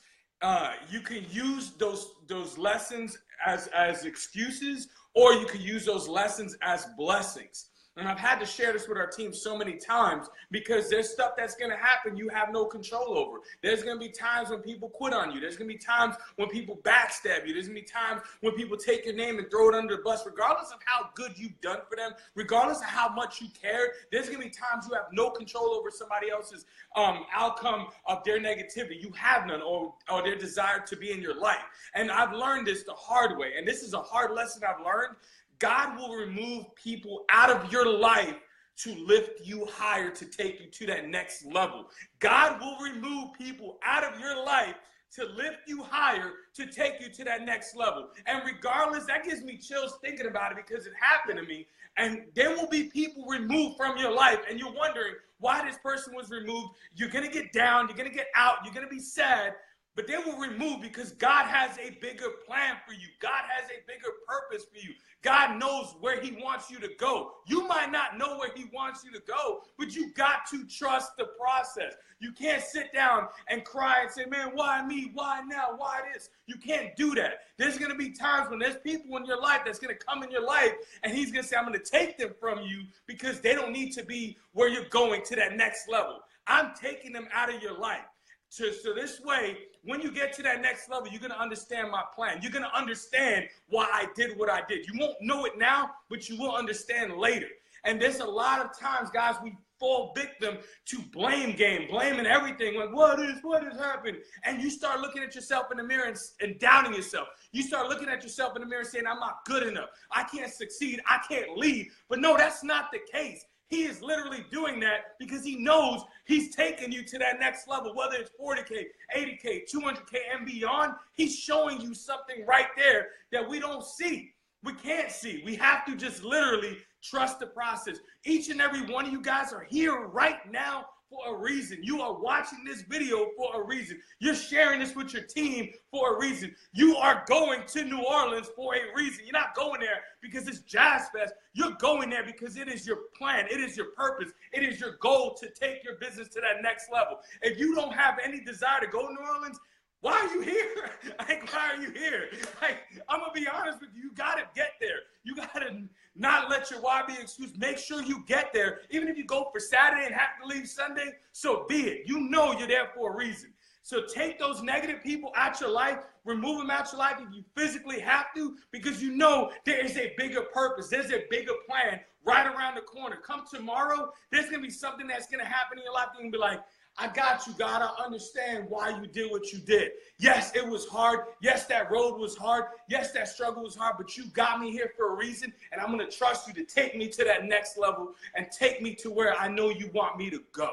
You can use those lessons as excuses, or you could use those lessons as blessings. And I've had to share this with our team so many times because there's stuff that's going to happen you have no control over. There's going to be times when people quit on you. There's going to be times when people backstab you. There's going to be times when people take your name and throw it under the bus, regardless of how good you've done for them, regardless of how much you cared. There's going to be times you have no control over somebody else's outcome of their negativity. You have none, or their desire to be in your life. And I've learned this the hard way, and this is a hard lesson I've learned. God will remove people out of your life to lift you higher, to take you to that next level. God will remove people out of your life to lift you higher, to take you to that next level. And regardless, that gives me chills thinking about it because it happened to me. And there will be people removed from your life, and you're wondering why this person was removed. You're going to get down. You're going to get out. You're going to be sad. But they will remove because God has a bigger plan for you. God has a bigger purpose purpose for you. God knows where he wants you to go. You might not know where he wants you to go, but you got to trust the process. You can't sit down and cry and say, man, why me? Why now? Why this? You can't do that. There's going to be times when there's people in your life that's going to come in your life and he's going to say, I'm going to take them from you because they don't need to be where you're going to that next level. I'm taking them out of your life. So this way, when you get to that next level, you're going to understand my plan. You're going to understand why I did what I did. You won't know it now, but you will understand later. And there's a lot of times, guys, we fall victim to blame game, blaming everything. Like, what has happened? And you start looking at yourself in the mirror and doubting yourself. You start looking at yourself in the mirror saying, I'm not good enough. I can't succeed. I can't lead. But no, that's not the case. He is literally doing that because he knows he's taking you to that next level, whether it's 40K, 80K, 200K, and beyond. He's showing you something right there that we don't see. We can't see. We have to just literally trust the process. Each and every one of you guys are here right now for a reason. You are watching this video for a reason. You're sharing this with your team for a reason. You are going to New Orleans for a reason. You're not going there because it's Jazz Fest. You're going there because it is your plan. It is your purpose. It is your goal to take your business to that next level. If you don't have any desire to go to New Orleans, why are you here? Like, why are you here? Like, I'm going to be honest with you. You got to get there. You got to not let your why be an excuse. Make sure you get there. Even if you go for Saturday and have to leave Sunday, so be it. You know you're there for a reason. So take those negative people out your life, remove them out your life if you physically have to, because you know there is a bigger purpose. There's a bigger plan right around the corner. Come tomorrow, there's going to be something that's going to happen in your life. You're going to be like, I got you, God. I understand why you did what you did. Yes, it was hard. Yes, that road was hard. Yes, that struggle was hard, but you got me here for a reason, and I'm going to trust you to take me to that next level and take me to where I know you want me to go.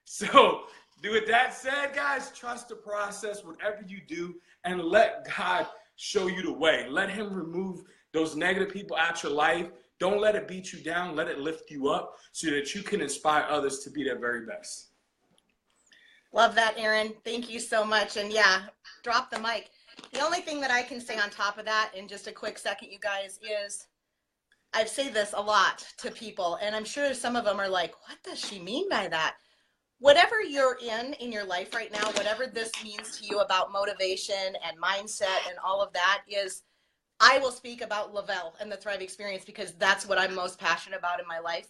So, with that said, guys, trust the process, whatever you do, and let God show you the way. Let him remove those negative people out your life. Don't let it beat you down. Let it lift you up so that you can inspire others to be their very best. Love that, Aaron. Thank you so much. And yeah, drop the mic. The only thing that I can say on top of that in just a quick second, you guys, is I've said this a lot to people, and I'm sure some of them are like, what does she mean by that? Whatever you're in your life right now, whatever this means to you about motivation and mindset and all of that, is I will speak about le-vel and the Thrive experience because that's what I'm most passionate about in my life.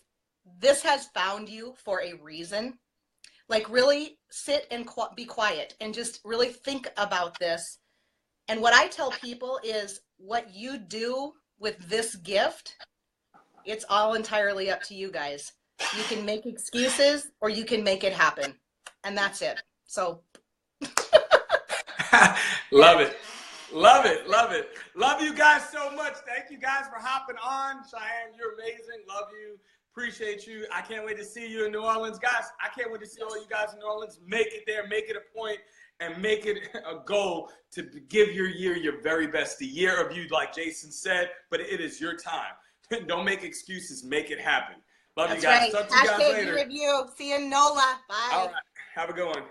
This has found you for a reason. Like, really sit and be quiet and just really think about this. And what I tell people is what you do with this gift, it's all entirely up to you guys. You can make excuses or you can make it happen. And that's it. So. Love it. Love it. Love it. Love you guys so much. Thank you guys for hopping on. Cheyenne, you're amazing. Love you. Appreciate you. I can't wait to see you in New Orleans. Guys, I can't wait to see all you guys in New Orleans. Make it there. Make it a point and make it a goal to give your year your very best. The year of you, like Jason said, but it is your time. Don't make excuses. Make it happen. Love you guys. Right. Talk to you guys later. Review. See you in NOLA. Bye. All right. Have a good one.